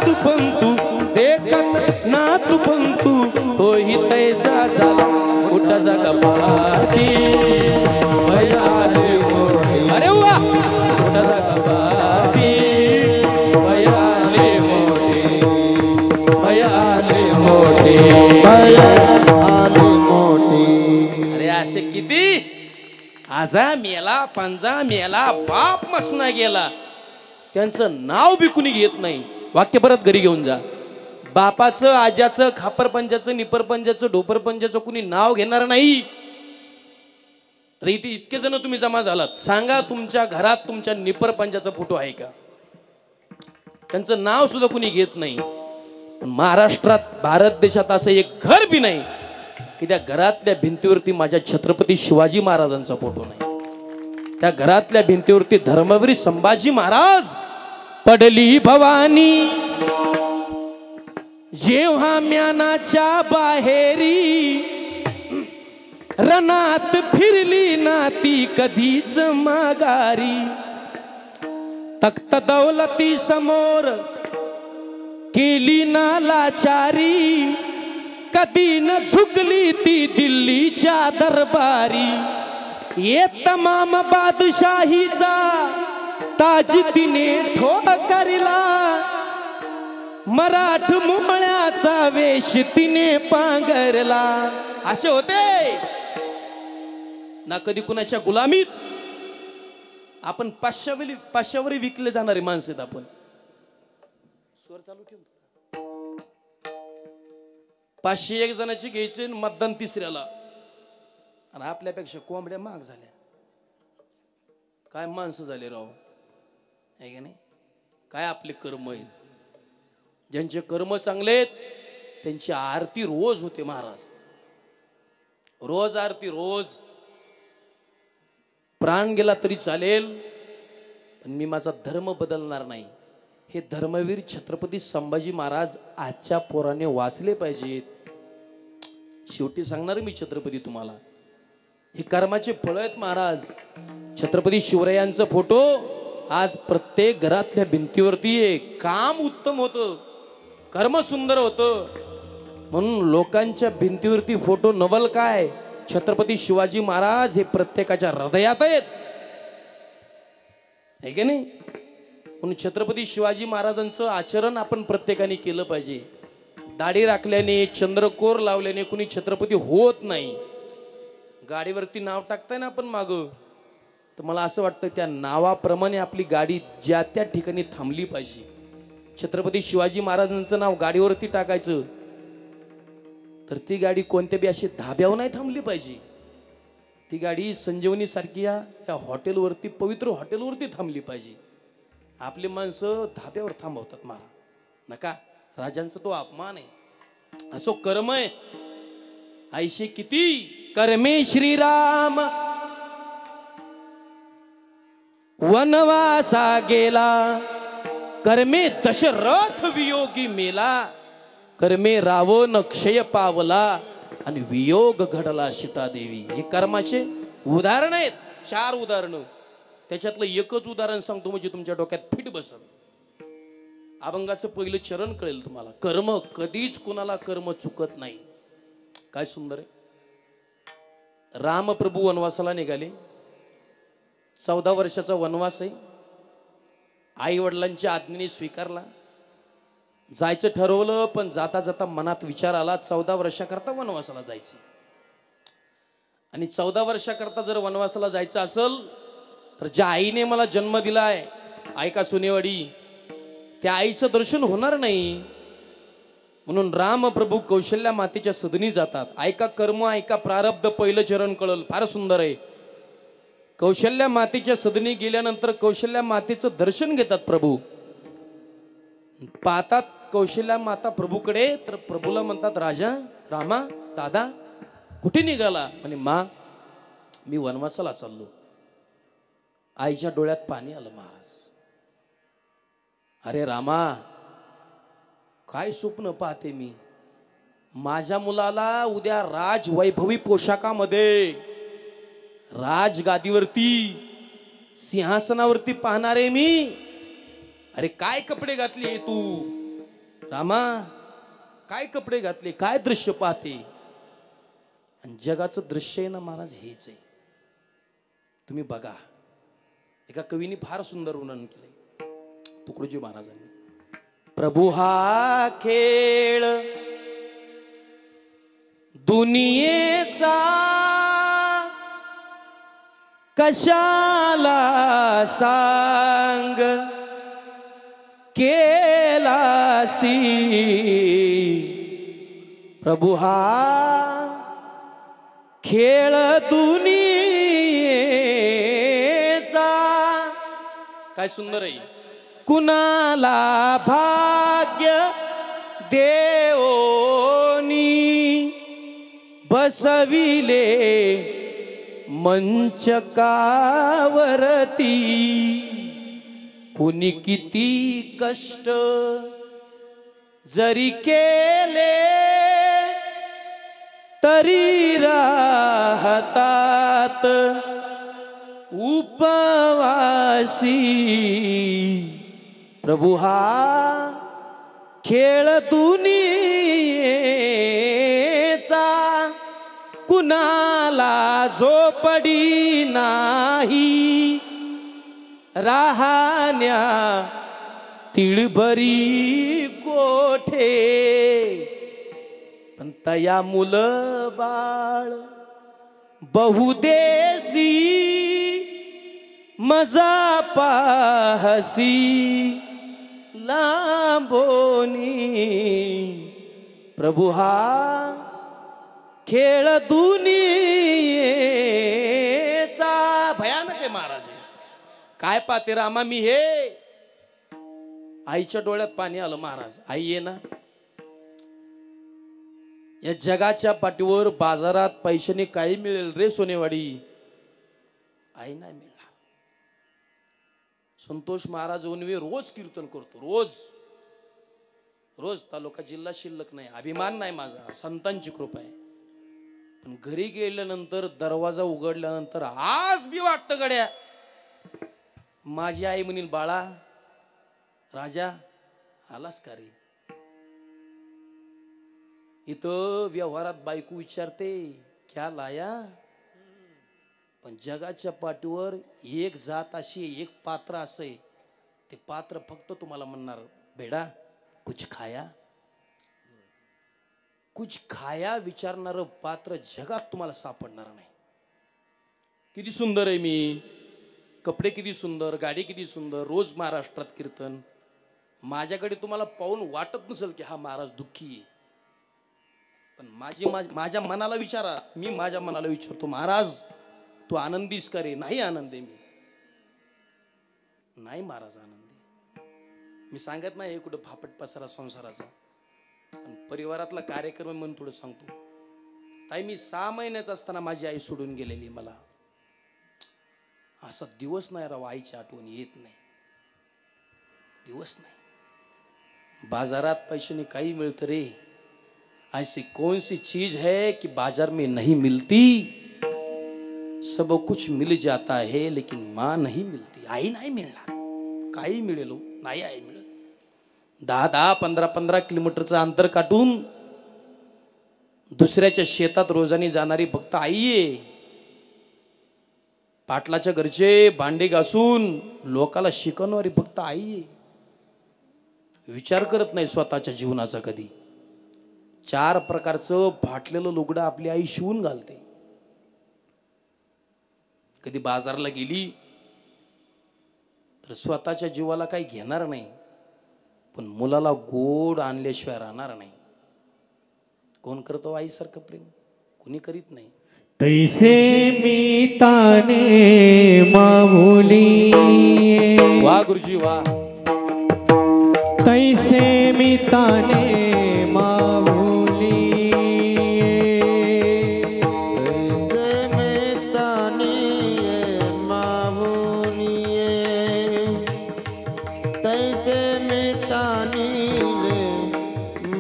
तू पंतू देखत ना तू पंतू तोही तैसा झाला उठा जागा पाठी भय आले मोठे अरे वा उठा जागा पाठी भय आले मोठे भय आले मोठे भय आले मोठे. अरे असे किती आजा मेला पंजा मेला बाप मसना गेला त्यांचं नाव बी कुणी घेत नाही. वाक्य परत घरी घेऊन जा. बापाचं आज्याचं खापरपंजाचं निपरपंजाचं ढोपरपंजाचं कुणी नाव घेणार नाही. तर इथे इतके जण तुम्ही जमा झालात सांगा तुमच्या घरात तुमच्या निपरपंजाचा फोटो आहे का? त्यांचं नाव सुद्धा कुणी घेत नाही. महाराष्ट्रात भारत देशात असं एक घर बी नाही की त्या घरातल्या भिंतीवरती माझ्या छत्रपती शिवाजी महाराजांचा फोटो नाही. त्या घरातल्या भिंतीवरती धर्मवीर संभाजी महाराज पडली भवानी जेव्हा म्यानाच्या बाहेरी रणात फिरली ना ती कधीच माघारी तख्त दौलती समोर केली ना लाचारी कधी न झुकली ती दिल्लीच्या दरबारी ये तमाम बादशाहीचा ताज तिने ठोकरला मराठ मुमळ्याचा वेश तिने पांघरला. असे होते ना कधी कुणाच्या गुलामीत आपण पाचशेवरी विकले जाणारे माणसं आहेत. आपण स्वर चालू ठेवू 501 जणांची घ्यायचे मतदान तिसऱ्याला आणि आपल्यापेक्षा कोंबड्या महाग झाल्या. काय माणसं झाले राव आहे का नाही? काय आपले कर्म आहेत. ज्यांचे कर्म चांगले आहेत त्यांची आरती रोज होते महाराज. रोज आरती रोज. प्राण गेला तरी चालेल पण मी माझा धर्म बदलणार नाही. हे धर्मवीर छत्रपती संभाजी महाराज आजच्या पोराने वाचले पाहिजेत. शेवटी सांगणार मी छत्रपती तुम्हाला हे कर्माचे फळ आहेत महाराज. छत्रपती शिवरायांचा फोटो आज प्रत्येक घरातल्या भिंतीवरती आहे. काम उत्तम होतं, कर्म सुंदर होतं म्हणून लोकांच्या भिंतीवरती फोटो नवल काय. छत्रपती शिवाजी महाराज हे प्रत्येकाच्या हृदयात आहेत है की नाही. म्हणून छत्रपती शिवाजी महाराजांचं आचरण आपण प्रत्येकाने केलं पाहिजे. दाढी राखल्याने चंद्रकोर लावल्याने कुणी छत्रपती होत नाही. गाडीवरती नाव टाकताय ना आपण माग तर मला असं वाटतं त्या नावाप्रमाणे आपली गाडी ज्या त्या ठिकाणी थांबली पाहिजे. छत्रपती शिवाजी महाराजांचं नाव गाडीवरती टाकायचं तर ती गाडी कोणत्या बी अशी धाब्यावर नाही थांबली पाहिजे. ती गाडी संजीवनी सारखी या हॉटेलवरती पवित्र हॉटेलवरती थांबली पाहिजे. आपली माणसं धाब्यावर थांबवतात महाराज नका. राजांचा तो अपमान आहे. असो कर्म आहे. आयशे किती कर्मे श्रीराम वनवासा गेला कर्मे दशरथ वियोगी मेला कर्मे रावण क्षय पावला आणि वियोग घडला सीतादेवी. हे कर्माचे उदाहरण आहेत. 4 उदाहरणं. त्याच्यातलं एकच उदाहरण सांगतो म्हणजे तुमच्या डोक्यात फिट बसल. अभंगाचं पहिलं चरण कळेल तुम्हाला. कर्म कधीच कुणाला कर्म चुकत नाही. काय सुंदर आहे. रामप्रभू वनवासाला निघाले. 14 वर्षाचा वनवास आहे. आई वडिलांच्या आज्ञेने स्वीकारला. जायचं ठरवलं पण जाता जाता मनात विचार आला 14 वर्षाकरता वनवासाला जायचं. आणि 14 वर्षाकरता जर वनवासाला जायचं असेल तर ज्या आईने मला जन्म दिलाय ऐका सोनेवाडी त्या आईचं दर्शन होणार नाही. म्हणून रामप्रभू कौशल्या मातेच्या सदनी जातात. ऐका कर्म ऐका प्रारब्ध. पहिलं चरण कळल फार सुंदर आहे. कौशल्या मातेच्या सदनी गेल्यानंतर कौशल्या मातेचं दर्शन घेतात प्रभू. पाहतात कौशल्या माता प्रभूकडे, तर प्रभूला म्हणतात, राजा रामा दादा कुठे निघाला? म्हणे मा मी वनवासाला चाललो. आईच्या डोळ्यात पाणी आलं. महाराज, अरे रामा काय स्वप्न पाहते मी? माझ्या मुलाला उद्या राजवैभवी पोशाखामध्ये राजगादीवरती सिंहासनावरती पाहणारे मी. अरे काय कपडे घातले तू रामा? काय कपडे घातले? काय दृश्य पाहते? आणि जगाचं दृश्य आहे ना महाराज हेच आहे. तुम्ही बघा, एका कवीने फार सुंदर वर्णन केलंय तुकडोजी महाराजांनी. प्रभू हा खेळ दुनियेचा कशाला सांग केलासी. प्रभू हा खेळ दुनियेचा. काय सुंदर आहे. कुणाला भाग्य देवोनी बसविले मंचकावरती. कुणी किती कष्ट जरी केले तरी राहतात उपवासी. प्रभू हा खेळ दुनियेचा कुणाला झोपडी नाही राहण्या तिळभरी कोठे. पण तया मुलं बाळ बहुदेशी मजा पाहसी लांबोनी. प्रभू हा खेळ दुनियेचा. भयानक आहे महाराज. काय पाहते रामा मी हे? आईच्या डोळ्यात पाणी आलं. महाराज आई ये ना, या जगाच्या पाठीवर बाजारात पैशाने काही मिळेल रे सोनेवाडी, आई नाही मिळणार. संतोष महाराज ओनवे रोज कीर्तन करतो, रोज रोज. तालुका जिल्हा शिल्लक नाही, अभिमान नाही माझा, संतांची कृपा आहे. पण घरी गेल्यानंतर दरवाजा उघडल्यानंतर आज बी वाटतं गड्या माझी आई म्हणील, बाळा राजा आलास का रे? इथं व्यवहारात बायको विचारते क्या लाया, पण जगाच्या पाठीवर एक जात अशी, एक पात्र असे, ते पात्र फक्त तुम्हाला म्हणणार बेडा कुछ खाया. कुछ खाया विचारणार पात्र जगात तुम्हाला सापडणार नाही. किती सुंदर आहे मी, कपडे किती सुंदर, गाडी किती सुंदर, रोज महाराष्ट्रात कीर्तन. माझ्याकडे तुम्हाला पाहून वाटत नसेल की हा महाराज दुःखी आहे, पण माझ्या मनाला विचारा. मी माझ्या मनाला विचारतो, महाराज तू आनंदीस का रे? नाही आनंदी मी, नाही महाराज आनंदी. मी सांगत नाही कुठं फापट पसारा संसाराचा, पण परिवारातला कार्यक्रम म्हणून थोडं सांगतो. ताई मी 6 महिन्याचा असताना माझी आई सोडून गेलेली. मला असा दिवस नाही राव आईची आठवण येत नाही, दिवस नाही. बाजारात पैसे नहीं काही मिळतं रे. ऐसी कौन सी चीज है कि बाजार में नहीं मिलती? सब कुछ मिल जाता है लेकिन माँ नहीं मिलती. आई नाही मिळणार, काही मिळेल नाही आई मिळत. 10-10, 15-15 किलोमीटरचं अंतर काटून दुसऱ्याच्या शेतात रोजानी जाणारी फक्त आई आहे. पाटलाच्या घरचे भांडे घासून लोकाला शिकवणारी फक्त आई आहे. विचार करत नाही स्वतःच्या जीवनाचा कधी. 4 प्रकारचं फाटलेलं लुगडं आपली आई शिवून घालते. कधी बाजारला गेली तर स्वतःच्या जीवाला काही घेणार नाही, पण मुलाला गोड आणल्याशिवाय राहणार नाही. कोण करतो आईसारखं प्रेम? कोणी करीत नाही. तैसे मी ताने माऊली, वा गुरुजी वा. तैसे ताने माऊली तैसे में तानिये मामुनिये तैसे में तानिले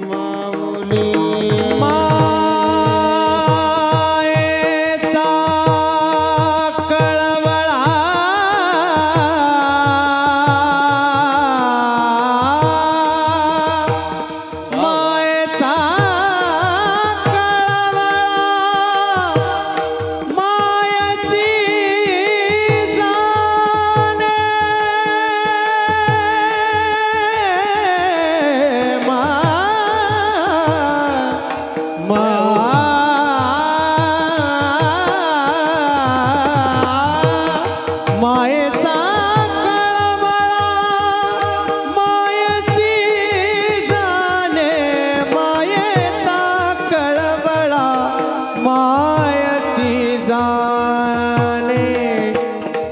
मामुली मायेचा कळवळा मायेचा कळवळा मायेची जाणे मायेचा कळवळा मायेची जाणे मायेचा कळवळा मायेची जाणे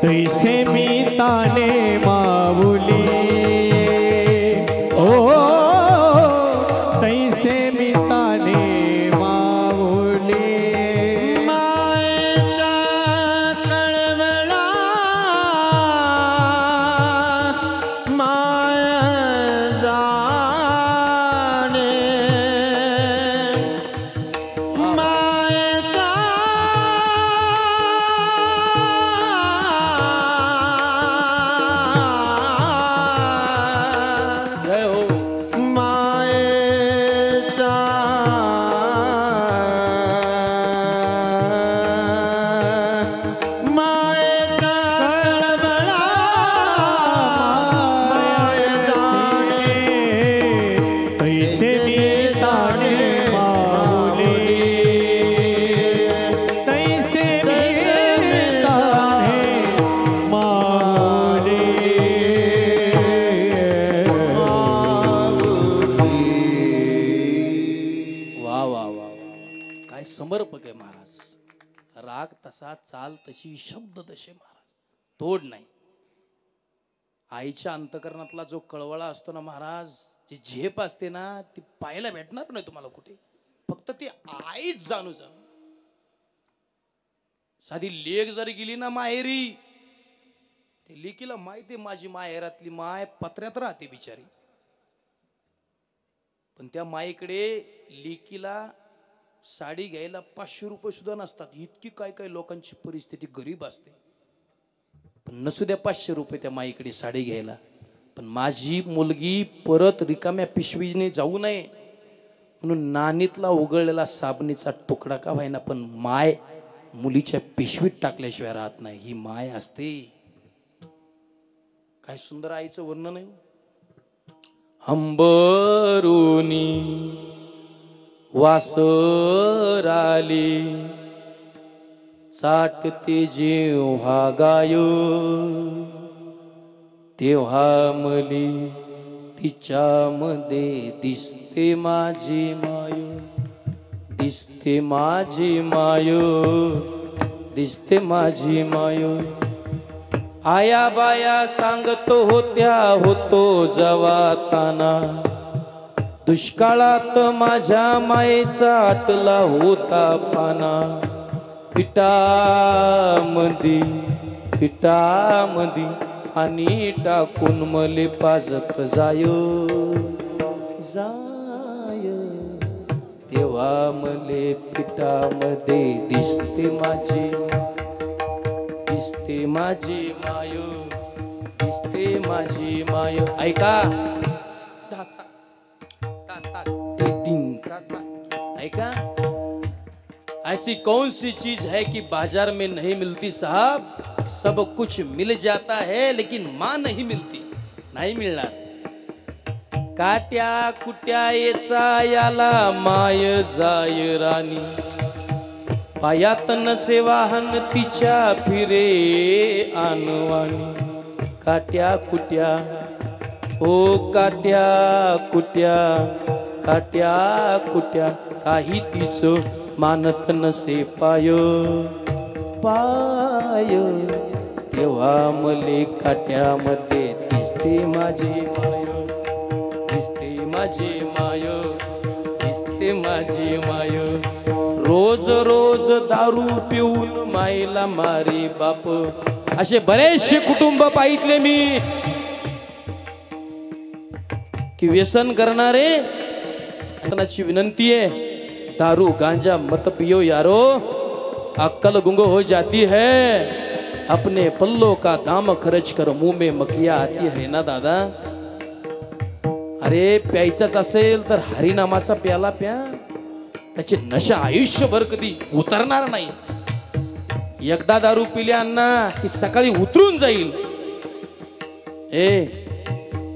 तैसे मी ताने माऊली ओ तैसे मी ताने माऊली मायेचा कळवळा माय जाणे मायेचा जय हो मायेचा मायेचा कळवळा माय जाणे तैसे मी ताने माऊली तैसे मी ताने माऊली वा वा वा वा काय समर्पक आहे महाराज. राग तसा चाल तशी शब्द तसे महाराज तोड नाही. आईच्या अंतकरणातला जो कळवळा असतो ना महाराज, जी झेप असते ना ती पाहायला भेटणार नाही तुम्हाला कुठे. फक्त ती आईच जाणू जाणू. साधी लेक जरी गेली ना माहेरी, ते लेकीला माहिती माझी माहेरातली माय पत्र्यात राहते बिचारी, पण त्या माईकडे लेकीला साडी घ्यायला 500 रुपये सुद्धा नसतात. इतकी काय काय लोकांची परिस्थिती गरीब असते, पण नसू द्या 500 रुपये त्या माईकडे साडी घ्यायला. पण माझी मुलगी परत रिकाम्या पिशवीने जाऊ नये म्हणून नानीतला उघडलेला साबणीचा तुकडा का व्हायना, पण माय मुलीच्या पिशवीत टाकल्याशिवाय राहत नाही. ही माय असते. काय सुंदर आईचं वर्णन आहे. हंबरुनी वासराली चाटते जेव्हा गाय, तेव्हा मली तिच्यामध्ये दिसते माझी माय, दिसते माझी माय, दिसते माझी माय. आया बाया सांगतो होत्या होतो जवाताना, दुष्काळात माझ्या मायेचा आटला होता पाना. पिठामधी पाणी टाकून मले पाजत जाय जाय, तेव्हा मले पिठामध्ये दिसते माझी, दिसते माझी माय, दिसते माझी माय. ऐका ऐका, ऐसी कौन सी चीज है कि बाजार में नहीं मिलती साहब. सब कुछ मिल जाता है लेकिन माँ नहीं मिलती. नहीं मिळणार. काट्या कुट्याचा याला माय जाय राणी, पायात नसे वाहन तिच्या फिरे आणवाणी. काट्या कुट्या ओ काट्या कुट्या, काट्या कुट्या काही तिचं मानत नसे पाय पाय, तेव्हा मले काट्यामध्ये दिसते माझी माय, दिसते माझी माय, दिसते माझी माय. रोज रोज दारू पिऊन माईला मारी बाप. असे बरेचसे कुटुंब पाहितले मी की व्यसन करणारे. कोणाची विनंती आहे, दारू गांजा मत पियो यारो, अक्कल गुंग हो जाती है. अपने पल्लों का दाम खर्च कर मुंह में मक्खियां आती है ना दादा. अरे प्यायचाच असेल तर हरिनामाचा प्याला प्या. त्याची नशा आयुष्यभर कधी उतरणार नाही. एकदा दारू पिली अण्णा ती सकाळी उतरून जाईल.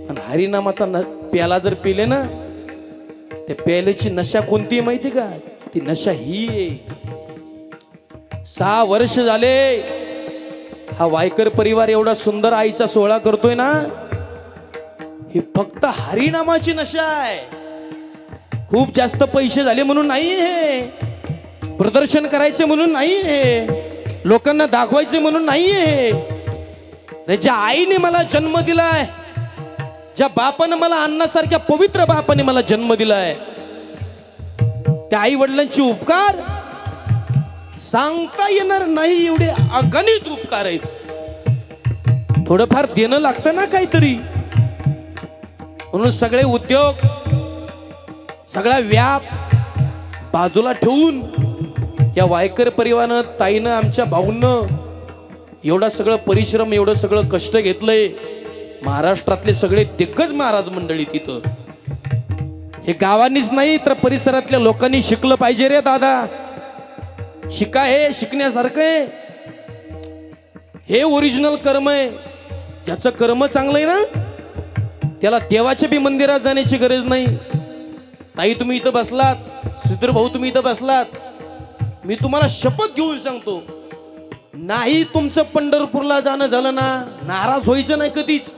आणि हरिनामाचा प्याला जर पिले ना, त्या प्यायल्याची नशा कोणती माहिती का? ती नशा ही आहे. 6 वर्ष झाले हा वायकर परिवार एवढा सुंदर आईचा सोहळा करतोय ना, ही फक्त हरिनामाची नशा आहे. खूप जास्त पैसे झाले म्हणून नाही, हे प्रदर्शन करायचे म्हणून नाही, हे लोकांना दाखवायचे म्हणून नाही. हे ज्या आईने मला जन्म दिलाय, ज्या बापाने मला अन्नासारख्या पवित्र बापाने मला जन्म दिलाय, त्या आई वडिलांचे उपकार सांगता येणार नाही. एवढे अगणित उपकार आहेत. थोडंफार देणं लागतं ना काहीतरी. म्हणून सगळे उद्योग, सगळा व्याप बाजूला ठेवून या वायकर परिवारानं, ताईनं, आमच्या भाऊंनं एवढा सगळं परिश्रम, एवढं सगळं कष्ट घेतलंय. महाराष्ट्रातले सगळे दिग्गज महाराज मंडळी तिथं. हे गावांनीच नाही तर परिसरातल्या लोकांनी शिकलं पाहिजे रे दादा. शिका, हे शिकण्यासारखं आहे. हे ओरिजिनल कर्म आहे. ज्याचं कर्म चांगलं आहे ना, त्याला देवाच्या बी मंदिरात जाण्याची गरज नाही. ताई तुम्ही इथं बसलात, सुधीर भाऊ तुम्ही इथं बसलात, मी तुम्हाला शपथ घेऊन सांगतो, नाही तुमचं पंढरपूरला जाणं झालं ना, नाराज व्हायचं नाही कधीच.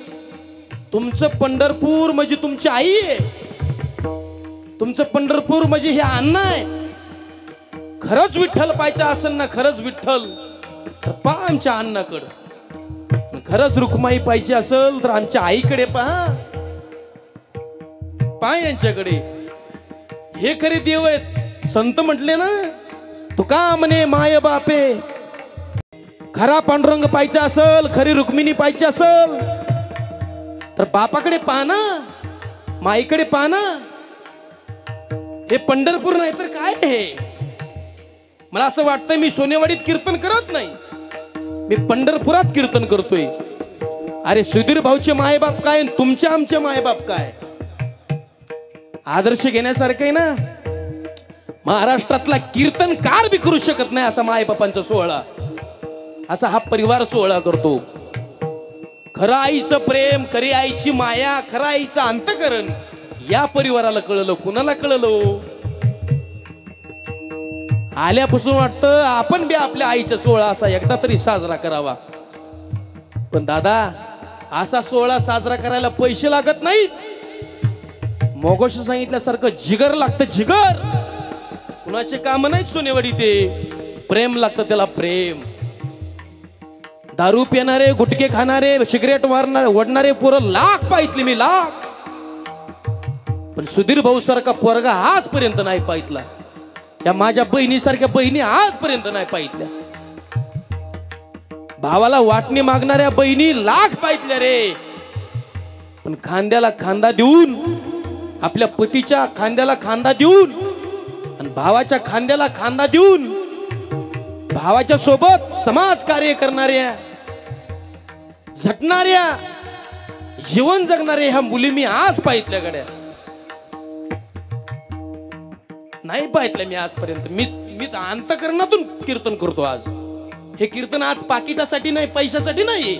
तुमचं पंढरपूर म्हणजे तुमची आई आहे. तुमचं पंढरपूर म्हणजे हे अण्णा आहे. खरंच विठ्ठल पाहायचं असेल ना, खरंच विठ्ठल, तर पहा आमच्या अण्णाकडे. खरंच रुक्माई पाहिजे असेल तर आमच्या आईकडे पहा, पहा यांच्याकडे. हे खरे देव आहेत. संत म्हटले ना, तुका म्हणे माय बापे. खरा पांडुरंग पाहिजे असेल, खरी रुक्मिणी पाहिजे असेल तर बापाकडे पहा ना, माईकडे पहा ना. हे पंढरपूर नाही तर काय हे? मला असं वाटतंय मी सोनेवाडीत कीर्तन करत नाही, मी पंढरपुरात कीर्तन करतोय. अरे सुधीर भाऊचे मायबाप काय, तुमचे आमचे मायबाप काय? आदर्श घेण्यासारखं आहे ना. महाराष्ट्रातला कीर्तनकार बी करू शकत नाही असा मायबापांचा सोहळा, असा हा परिवार सोहळा करतो. खरं आईचं प्रेम, खरी आईची माया, खरं आईचं अंतकरण या परिवाराला कळलं. कुणाला कळलं? आल्यापासून वाटतं आपण बी आपल्या आईचा सोहळा असा एकदा तरी साजरा करावा. पण दादा, असा सोहळा साजरा करायला पैसे लागत नाहीत. मोगोश सांगितल्यासारखं जिगर लागतं, जिगर. कुणाचे काम नाहीत सोनेवाडी, ते प्रेम लागतं त्याला, प्रेम. दारू पिणारे, गुटखे खाणारे, सिगरेट ओढणारे पोरं लाख पाहितले मी, लाख. पण सुधीर भाऊ सारखा पोरगा आजपर्यंत नाही पाहितला. या माझ्या बहिणीसारख्या बहिणी आजपर्यंत नाही पाहितल्या. भावाला वाटणी मागणाऱ्या बहिणी लाख पाहितल्या रे. पण खांद्याला खांदा देऊन, आपल्या पतीच्या खांद्याला खांदा देऊन आणि भावाच्या खांद्याला खांदा देऊन भावाच्या सोबत समाज कार्य करणाऱ्या, झटणाऱ्या, जीवन जगणाऱ्या ह्या मुली मी आज पाहितल्या गड्या. नाही पाहितल्या मी आजपर्यंत. मी अंतकरणातून कीर्तन करतो आज. हे कीर्तन आज पाकिटासाठी नाही, पैशासाठी नाही.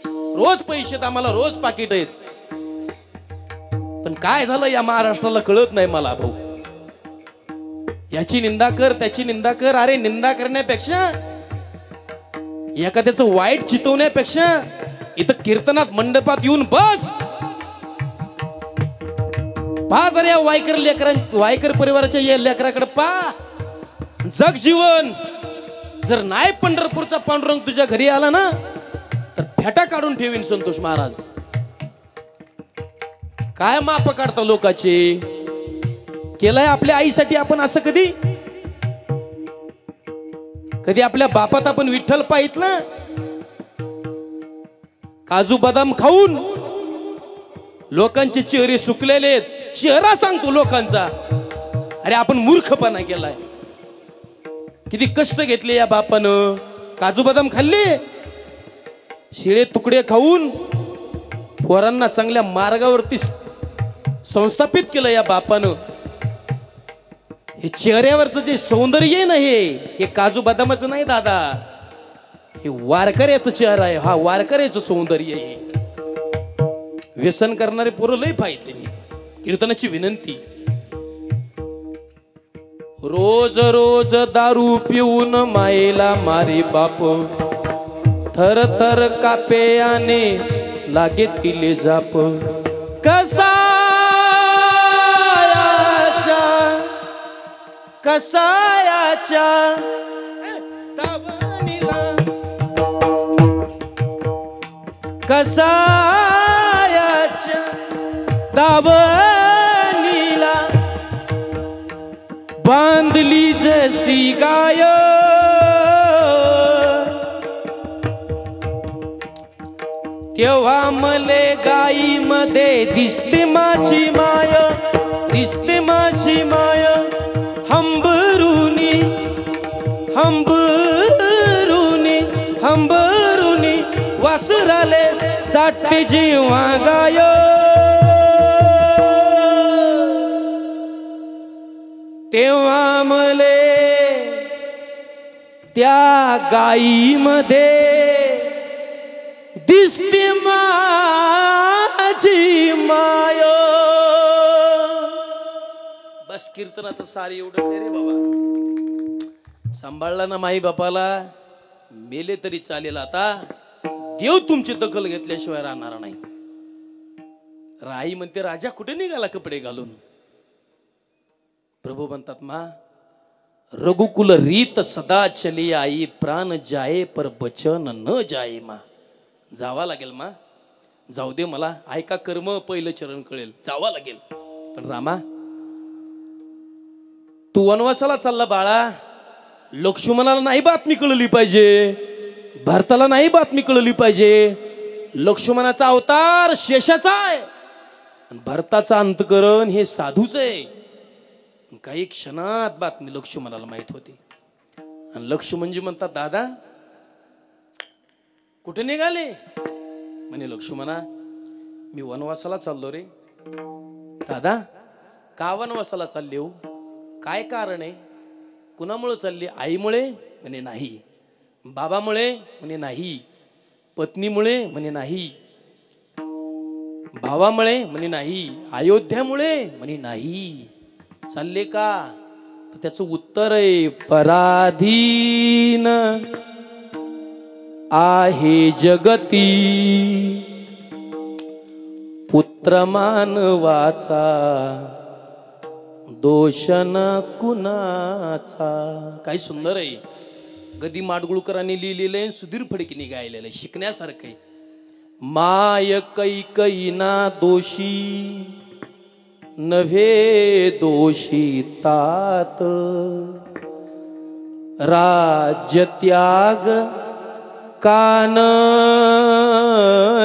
रोज पैसे आहेत आम्हाला, रोज पाकिट आहेत. पण काय झालं या महाराष्ट्राला कळत नाही मला भाऊ. याची निंदा कर, त्याची निंदा कर. अरे निंदा करण्यापेक्षा, एखाद्याचं वाईट चितवण्यापेक्षा इथं कीर्तनात मंडपात येऊन बस. पहा जर या वायकर परिवाराच्या या लेकराकडे पहा. जग जीवन. जर नाही पंढरपूरचा पांडुरंग तुझ्या घरी आला ना, तर फेटा काढून ठेवीन संतोष महाराज. काय माप काढता लोकांचे? केलंय आपल्या आईसाठी आपण असं कधी? कधी आपल्या बापात आपण विठ्ठल पाहितलं? काजू बदाम खाऊन लोकांचे चेहरे सुकलेले आहेत. चेहरा सांगतो लोकांचा. अरे आपण मूर्खपणा केलाय. किती कष्ट घेतले या बापानं. काजू बदाम खाल्ले, शिळे तुकडे खाऊन पोरांना चांगल्या मार्गावरती संस्थापित केलं या बापानं. हे चेहऱ्यावरचं जे सौंदर्य आहे ना, हे काजू बदामाचं नाही दादा, हे वारकऱ्याचं चेहरा आहे. हा वारकऱ्याचं सौंदर्य आहे. व्यसन करणारे पोरं लय पाहिजे मी. कीर्तनाची विनंती, रोज रोज दारू पिऊन मायेला मारे बाप, थर थर कापे आने लागे तिले जाप. कसायाच्या दावणीला, कसायाच्या दावणीला बांधली जशी गाय, तेव्हा मले गाई मध्ये दिसते माझी माय, दिसते माझी माय. हंबरुनी हंबरुनी हंबरुनी वासराले चाटते जीवा गाय. तेव्हा मले त्या गाईमध्ये दिसते माझी माय. बस कीर्तनाचं सार एवढंच आहे रे बाबा. सांभाळला ना माई बापाला, मेले तरी चालेल. आता देव तुमची दखल घेतल्याशिवाय राहणार नाही. राई म्हणते राजा कुठे निघाला कपडे घालून. प्रभू म्हणतात मा, रघुकुल रीत सदा चली आई, प्राण जाये पर बचन न जाये. मा जावा लागेल मा, जाऊ दे मला. ऐका कर्म पहिलं चरण कळेल, जावा लागेल. पण रामा, तू वनवासाला चालला बाळा. लक्ष्मणाला नाही बातमी कळली पाहिजे, भारताला नाही बातमी कळली पाहिजे. लक्ष्मणाचा अवतार शेषाचा आहे, भारताचा अंतकरण हे साधूच आहे. काही क्षणात बातमी लक्ष्मणाला माहित होती. आणि लक्ष्मणजी म्हणतात दादा कुठे निघाले? म्हणे लक्ष्मणा, मी वनवासाला चाललो रे. दादा का वनवासाला चालले हो? काय कारण आहे? कुणामुळे चालली? आईमुळे? म्हणे नाही. बाबामुळे? म्हणे नाही. पत्नीमुळे? म्हणे नाही. भावामुळे? म्हणे नाही. अयोध्यामुळे? म्हणे नाही. चालले का? त्याचं उत्तर आहे पराधीन आहे जगती पुत्र मानवाचा दोषन कुणाचा. काय सुंदर आहे. गदी माडगुळकरांनी लिहिलेलं आहे, सुधीर फडकेंनी गायलेलं आहे. शिकण्यासारखं आहे. माय कैकईना दोषी नव्हे दोषी तात, राज्य त्याग कानन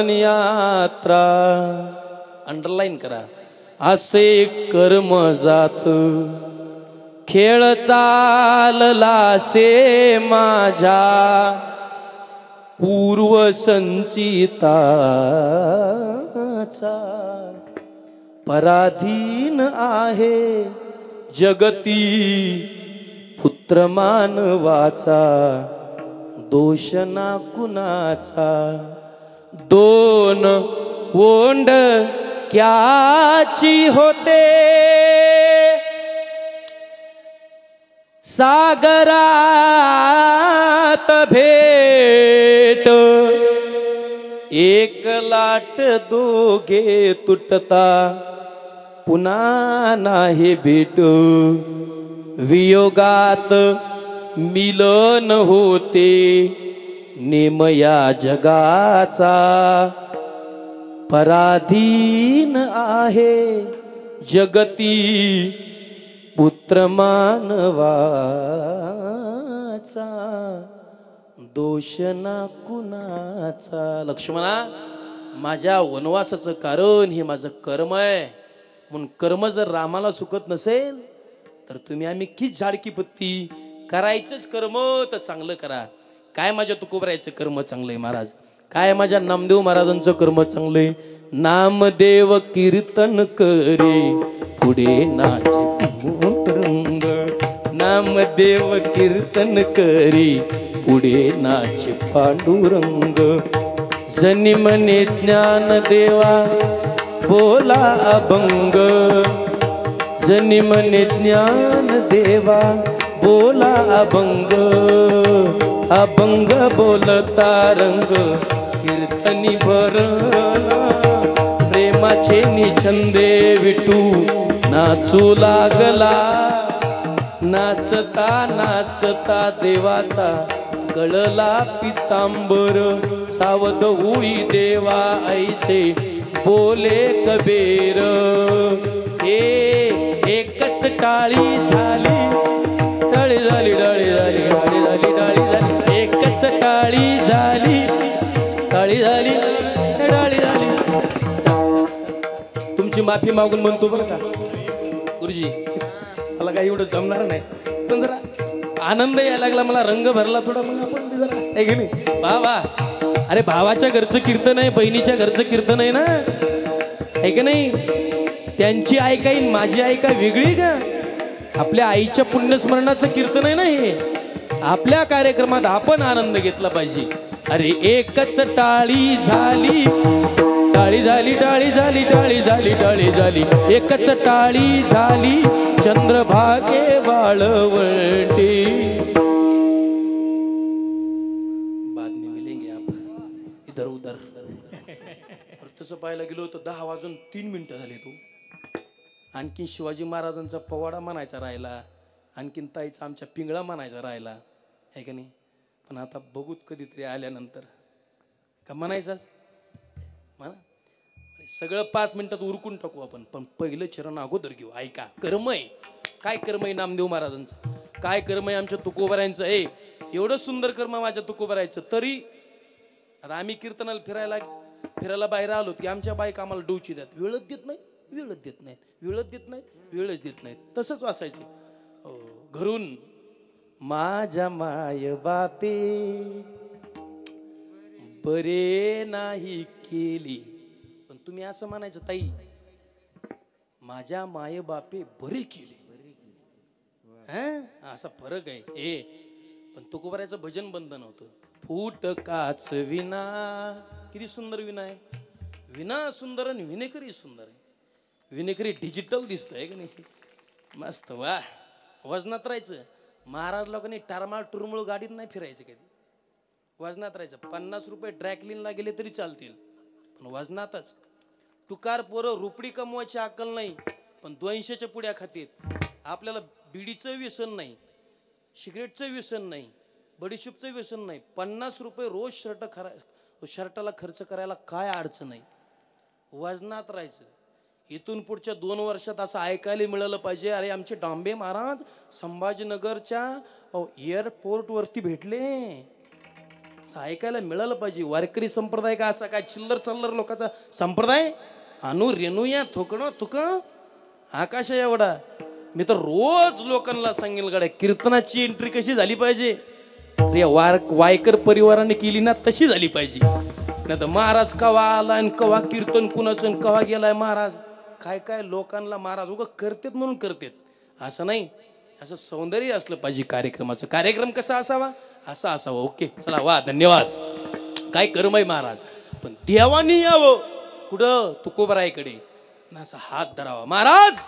यात्रा. अंडरलाईन करा. असे कर्म जात खेळ चालला से माझ्या पूर्व संचिताचा. पराधीन आहे जगती पुत्र मानवाचा दोष ना कुणाचा. दोन ओंड क्याची होते सागरात भेट, एक लाट दोघे तुटता पुन्हा नाही भेट. वियोगात मिलन होते नेम या जगाचा. पराधीन आहे जगती पुत्र मानवाचा दोष ना कुणाचा. लक्ष्मणा, माझ्या वनवासाचं कारण हे माझं कर्म आहे. म्हणून कर्म जर रामाला चुकत नसेल तर तुम्ही आम्ही किच झाडकी पत्ती करायचंच कर्म तर चांगलं करा. काय माझ्या तुकोबरायचं कर्म चांगलंय महाराज, काय माझ्या नामदेव महाराजांचं कर्म चांगलंय. नामदेव कीर्तन करे पुढे नाचे रंग, नामदेव कीर्तन करे पुढे नाचे पांडुरंग. जनी मने ज्ञान देवा बोला अभंग, जनी मने ज्ञान देवा बोला अभंग. अभंग बोलता रंग कीर्तनी भरला, प्रेमाचे निछंदे विटू नाचू लागला. नाचता नाचता देवाचा गळला पितांबर, सावध होई देवा ऐसे बोले कबीर. एकच टाळी झाली, टाळी झाली टाळी झाली टाळी झाली टाळी झाली, एकच टाळी झाली, टाळी झाली टाळी झाली. तुमची माफी मागून म्हणतो बरं का गुरुजी, मला काही एवढं जमणार नाही, पण जरा आनंद यायला लागला, मला रंग भरला थोडा. मग आपण जरा आहे की नाही भावा, अरे भावाच्या घरचं कीर्तन आहे, बहिणीच्या घरचं कीर्तन आहे ना, आहे की नाही. त्यांची आई काही माझी आई काय वेगळी का? आपल्या आईच्या पुण्यस्मरणाचं कीर्तन आहे ना हे. आपल्या कार्यक्रमात आपण आनंद घेतला पाहिजे. अरे एकच टाळी झाली, टाळी झाली टाळी झाली टाळी झाली टाळी झाली, एकच टाळी झाली चंद्रभागे वाळवंटी. बाद में मिलेंगे आप इधर उधर. तसं पाहायला गेलो तर 10 वाजून 3 मिनिटं झाली. तू आणखीन शिवाजी महाराजांचा पवाडा म्हणायचा राहिला, आणखीन ताईचा आमच्या पिंगळा म्हणायचा राहिला, आहे का नाही. पण आता बघूत कधीतरी आल्यानंतर का म्हणायचाच म्हणा. सगळं 5 मिनिटात उरकून टाकू आपण, पण पहिलं चरण अगोदर घेऊ. ऐका, कर्म आहे. काय कर्म आहे नामदेव महाराजांचं, काय कर्म आहे आमच्या तुकोबरायांचं. एवढं सुंदर कर्म माझ्या तुकोबरायचं. तरी आता आम्ही कीर्तनाला फिरायला बाहेर आलो की आमच्या बाईक आम्हाला डोची देत, वेळच देत नाही, वेळच देत नाहीत, वेळच देत नाहीत, वेळच देत नाहीत. तसंच वाचायचं घरून. माझ्या माय बापे बरे नाही केली, पण तुम्ही असं म्हणायचं ताई, माझ्या माय बापे बरे केले. असा फरक आहे. पण तुकोबरायचं भजन बंद नव्हतं. फूट काच विना, किती सुंदर विना आहे. विना सुंदर आणि विनेकरी सुंदर आहे. विनेकरी डिजिटल दिसतोय का नाही, मस्त. वा, वजनात राहायचं. महाराज लोकांनी टारमाळ टुरमुळ गाडीत नाही फिरायचं कधी, वजनात राहायचं. 50 रुपये ड्रॅकलिनला गेले तरी चालतील, पण वजनातच. टुकार पोरं रुपडी कमवायची अक्कल नाही, पण 200च्या पुड्या खातीत. आपल्याला बिडीचं व्यसन नाही, सिगरेटचं व्यसन नाही, बडीशूपचं व्यसन नाही. 50 रुपये रोज शर्टाला खर्च करायला काय अडचण नाही. वजनात राहायचं. इथून पुढच्या 2 वर्षात असं ऐकायला मिळालं पाहिजे, अरे आमचे डांबे महाराज संभाजीनगरच्या एअरपोर्टवरती भेटले. असं ऐकायला मिळालं पाहिजे. वारकरी संप्रदाय का असा काय चिल्लर चल्लर लोकांचा संप्रदाय? आणू रेणू या थोकणं तुकं आकाश एवढा. मी तर रोज लोकांना सांगेल गड्या, कीर्तनाची एंट्री कशी झाली पाहिजे, वायकर परिवाराने केली ना तशी झाली पाहिजे. नाही तर महाराज कवा आला आणि कवा कीर्तन कुणाचं कवा गेलाय महाराज, काय काय लोकांना महाराज उगा करतेत म्हणून करतेत, असं नाही. असं सौंदर्य असलं पाहिजे कार्यक्रमाचं. कार्यक्रम कसा असावा, असा असावा. ओके, चला, वा, धन्यवाद. काय कर्म आहे महाराज. पण देवानी यावं कुठं, तुकोबरायकडे ना, असा हात धरावा. महाराज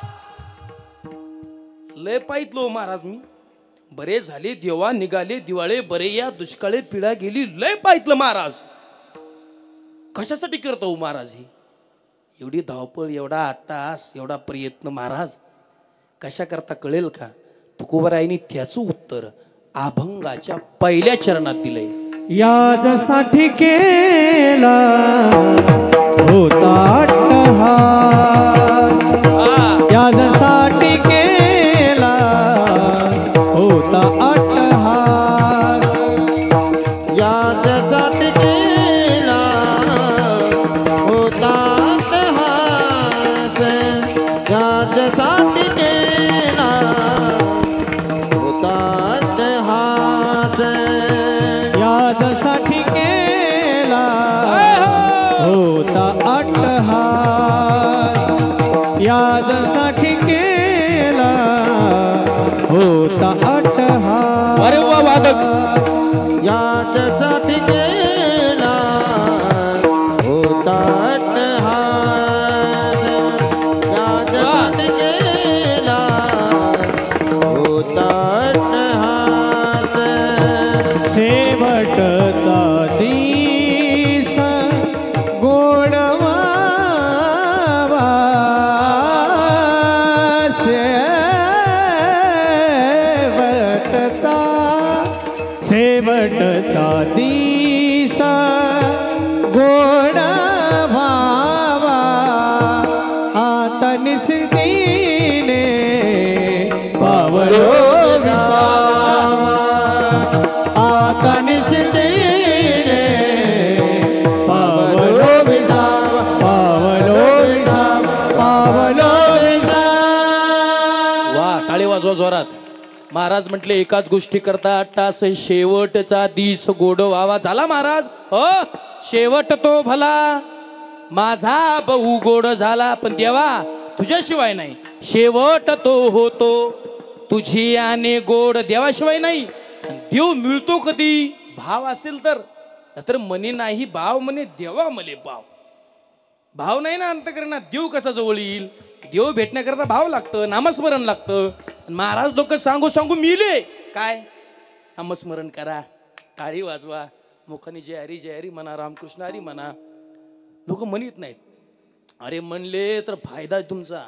लय पाहितलो महाराज मी, बरे झाले देवा निघाले दिवाळे, बरे या दुष्काळे पिढा गेली, लय पाहितलं महाराज. कशासाठी करतो महाराज ही एवढी धावपळ, एवढा अट्टास, एवढा प्रयत्न महाराज कशा करता कळेल का? तुकोबरायांनी त्याचं उत्तर अभंगाच्या पहिल्या चरणात दिलंय. याच्यासाठी केला होता अट्टहास यासाठी केला होता अट्टहास यासाठी केला होता अट्टहास यासाठी केला होता अट्टहास यासाठी केला होता अट्टहास यासाठी केला होता अट्टहास अरे वा वादक यासाठी केला होता अट्टहास यासाठी केला होता अट्टहास शेवटचा दिस गोडवा शेवटचा दिस गोड व्हावा आता निसतीने पावलो विसावा आता निसतीने पावलो विसावा पावलो विसावा पावलो विसावा वा टाळी वाजवा जोरात. महाराज म्हटले एकाच गोष्टी करता तास शेवटचा दिस गोड व्हावा. झाला महाराज हो शेवट तो भला माझा बहु गोड झाला पण देवा तुझ्याशिवाय नाही. शेवट तो होतो तुझी आने गोड देवाशिवाय नाही. देव मिळतो कधी भाव असेल तर मनी नाही भाव म्हणे देवा मले भाव. भाव नाही ना अंतकरणात देव कसा जवळ येईल. देव भेटण्याकरता भाव लागतं नामस्मरण लागतं. महाराज लोक सांगू सांगू मिले काय नामस्मरण करा टाळी वाजवा मुखाने जय हरी म्हणा रामकृष्ण हरी म्हणा. लोक म्हणत नाहीत. अरे म्हणले तर फायदा आहे तुमचा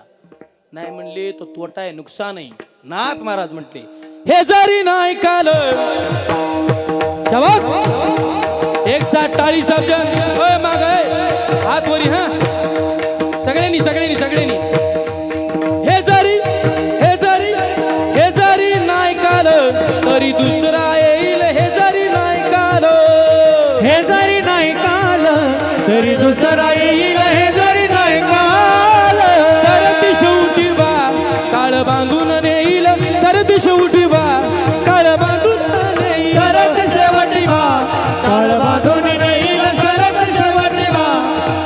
नाही म्हणले तो तोटा आहे नुकसान आहे. नाथ महाराज म्हटले हे जरी नाही काल शाबास एक साथ टाळी सबजन माग हात वरी हा सगळ्यांनी सगळ्यांनी सगळ्यांनी हे जरी नाही काल तरी दुसरा येईल. हे जरी नाही काल हे जरी नाही काल तरी दुसरा येईल. हे जरी नाही काल सरती शेवटी बा काळ बांधून नेईल. सरती शेवटी बा काळ बांधून नेईल. सरत शेवटी बा काळ बांधून नेईल. सरत शेवटी बा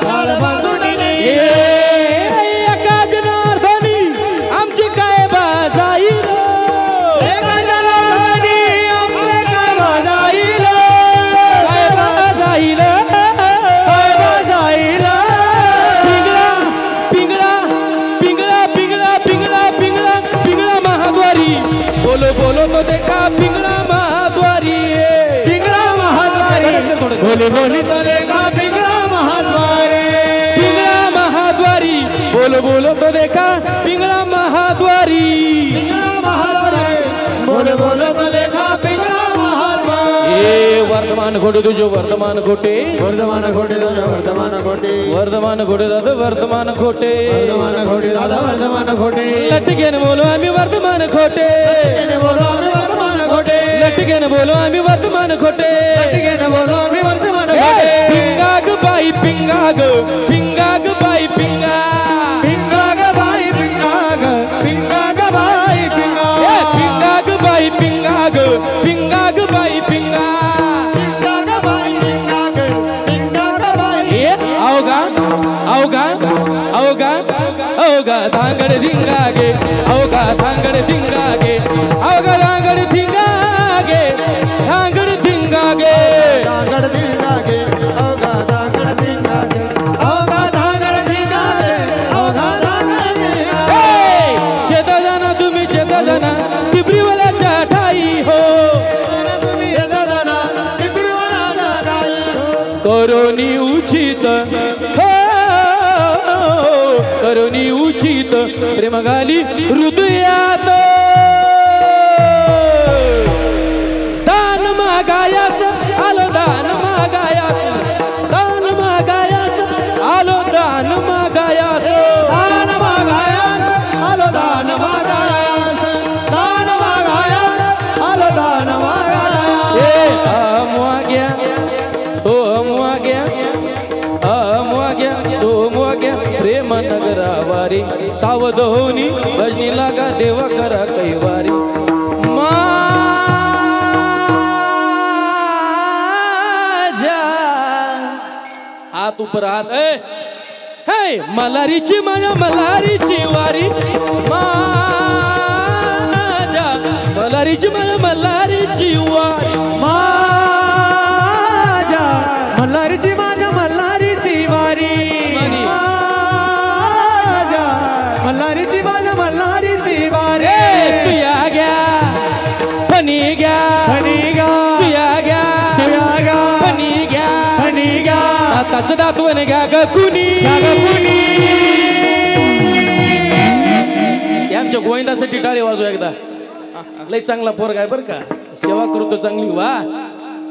काळ बांधून नेईल. एका जनार्दनी आमची काय बाजाईल. एका जनार्दनी आमचे काय बाजाईल. काय बाजाईल. काय बाजाईल. पिंगळा पिंगळा पिंगळा पिंगळा पिंगळा पिंगळा महाद्वारी बोलो बोलो तो देखा पिंगळा महाद्वारी. पिंगळा महाद्वारी बोली बोली तो देखा पिंगळा महाद्वारी. पिंगळा महाद्वारी बोलो बोलो तो देखा पिंगळा महाद्वारी. पिंगळा महाद्वारी बोल बोल तो देखा पिंगळा महाद्वारी. ए वर्धमान घोटे तुझे वर्धमान घोटे वर्धमान घोटे तुझ्या वर्धमान घोटे वर्धमान घोटे दादा वर्धमान घोटे वर्धमान घोटे दादा वर्धमान घोटे लटकेन बोलो आम्ही वर्धमान घोटे. बोलो आम्ही वर्धमान घोटे लटकेन बोलो आम्ही वर्धमान घोटे. बोलो आम्ही वर्धमान ए, घोटे पिंगाग बाई पिंगाग पिंगाग बाई पिंगा. पिंगाग बाई पिंगाग पिंगाग बाई पिंगाग. ए, पिंगाग बाई पिंगाग पिंगाग बाई पिंगा. अवगा अवगा अवगा अवगा धांगड धिंगागे अवगा धांगड धिंगागे अवगा धांगड धिंगागे धांगड धिंगागे. धांगड धिंगागे अवघा धांगड धिंगागे अवघा धांगड धिंगागे अवघा धांगड धिंगागे. चेता जाना तुम्ही चेता जाना टिपरीवाल्याच्या ठाई हो. करोनी उचित हो करोनी उचित प्रेम घाली हृदयात. दान मागायास आलो दान मागायास दान मागायास आलो अमवाग्या सोमवाग्या अमवाग्या सोमवाग्या प्रेम नगरावारी सावध होनी भजनी लागा देवा करा कैवारी माझ्या हात उपर हात हे मलारीची माझ्या मलारीची वारी माझ्या मलारीची माझ्या मलारीची वारी माझ्या मल्हारीची माझ्या मल्हारीची वारी माझ्या मल्हारीची माझ्या मल्हारीची वारी सुया घ्या फणी घ्या फणी घ्या सुया घ्या सुया घ्या फणी घ्या फणी घ्या दाताचं दातवण घ्या ग कुणी आमच्या गोविंदासाठी टाळी वाजू एकदा लय चांगला पोरगा आहे बर का सेवा करतो चांगली वा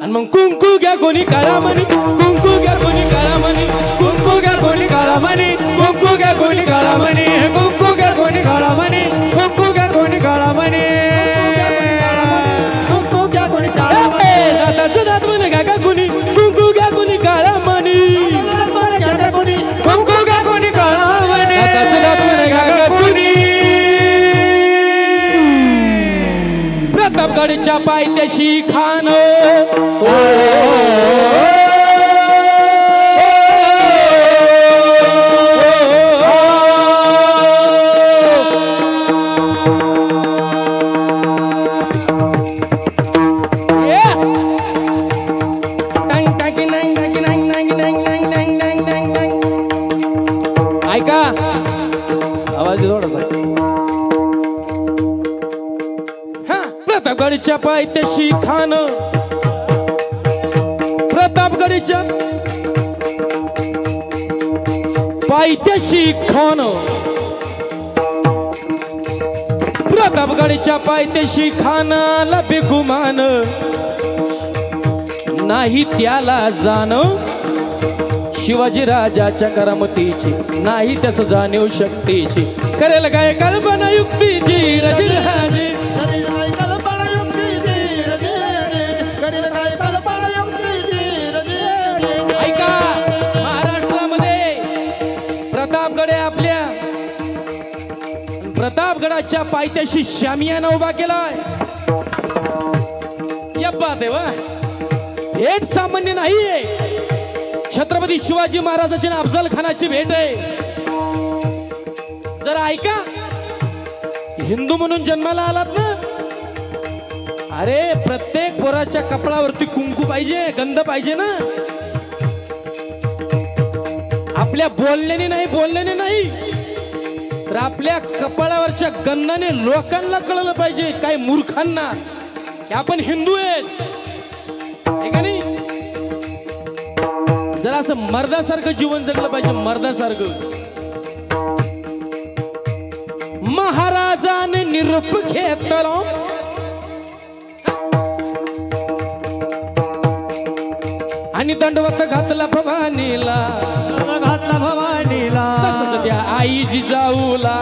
आणि मग कुंकू घ्या कोणी काळा मणी कुंकू घ्या कोणी काळा मणी कुंकू घ्या कोणी काळा मणी कुंकू घ्या कोणी काळा मणी कुंकू घ्या कोणी काळा मणी कुंकू घ्या कोणी काळा मणी कुंकू घ्या कोणी काळा मणी दाताचं दातवण घ्या का कोणी कुंकू घ्या कोणी काळा मणी कुंकू घ्या कोणी काळा मणी दाताचं दातवण घ्या का कोणी प्रतापगडच्या पायथ्याशी खान ऐका आवाज थोडासा प्रतापगडच्या पायथ्याशी खान प्रतापगडच्या पायथ्याशी खान प्रतापगडच्या पायथ्याशी खानाला बेगुमान नाही त्याला जाण शिवाजी राजाच्या करामतीची नाही त्यास जाणीव शक्तीची करेल काय कल्पना युक्तीची रजराजे ऐका महाराष्ट्रामध्ये प्रतापगड आहे आपल्या प्रतापगडाच्या पायथ्याशी शामियाना उभा केलाय या बात आहे वा भेट सामान्य नाहीये छत्रपती शिवाजी महाराजांची आणि अफजल खानाची भेट आहे जरा ऐका हिंदू म्हणून जन्माला आलात ना अरे प्रत्येक पोराच्या कपडावरती कुंकू पाहिजे गंध पाहिजे ना आपल्या बोलण्याने नाही तर आपल्या कपाळावरच्या गंधाने लोकांना कळलं पाहिजे काय मूर्खांना की आपण हिंदू आहेत हे का नाही जरा असं मर्दासारखं जीवन जगलं पाहिजे मर्दासारखं महाराजाने निरूप घेतला आणि दंडवत घातला भवानीला घातला भवानीला तसंच त्या आई जिजाऊला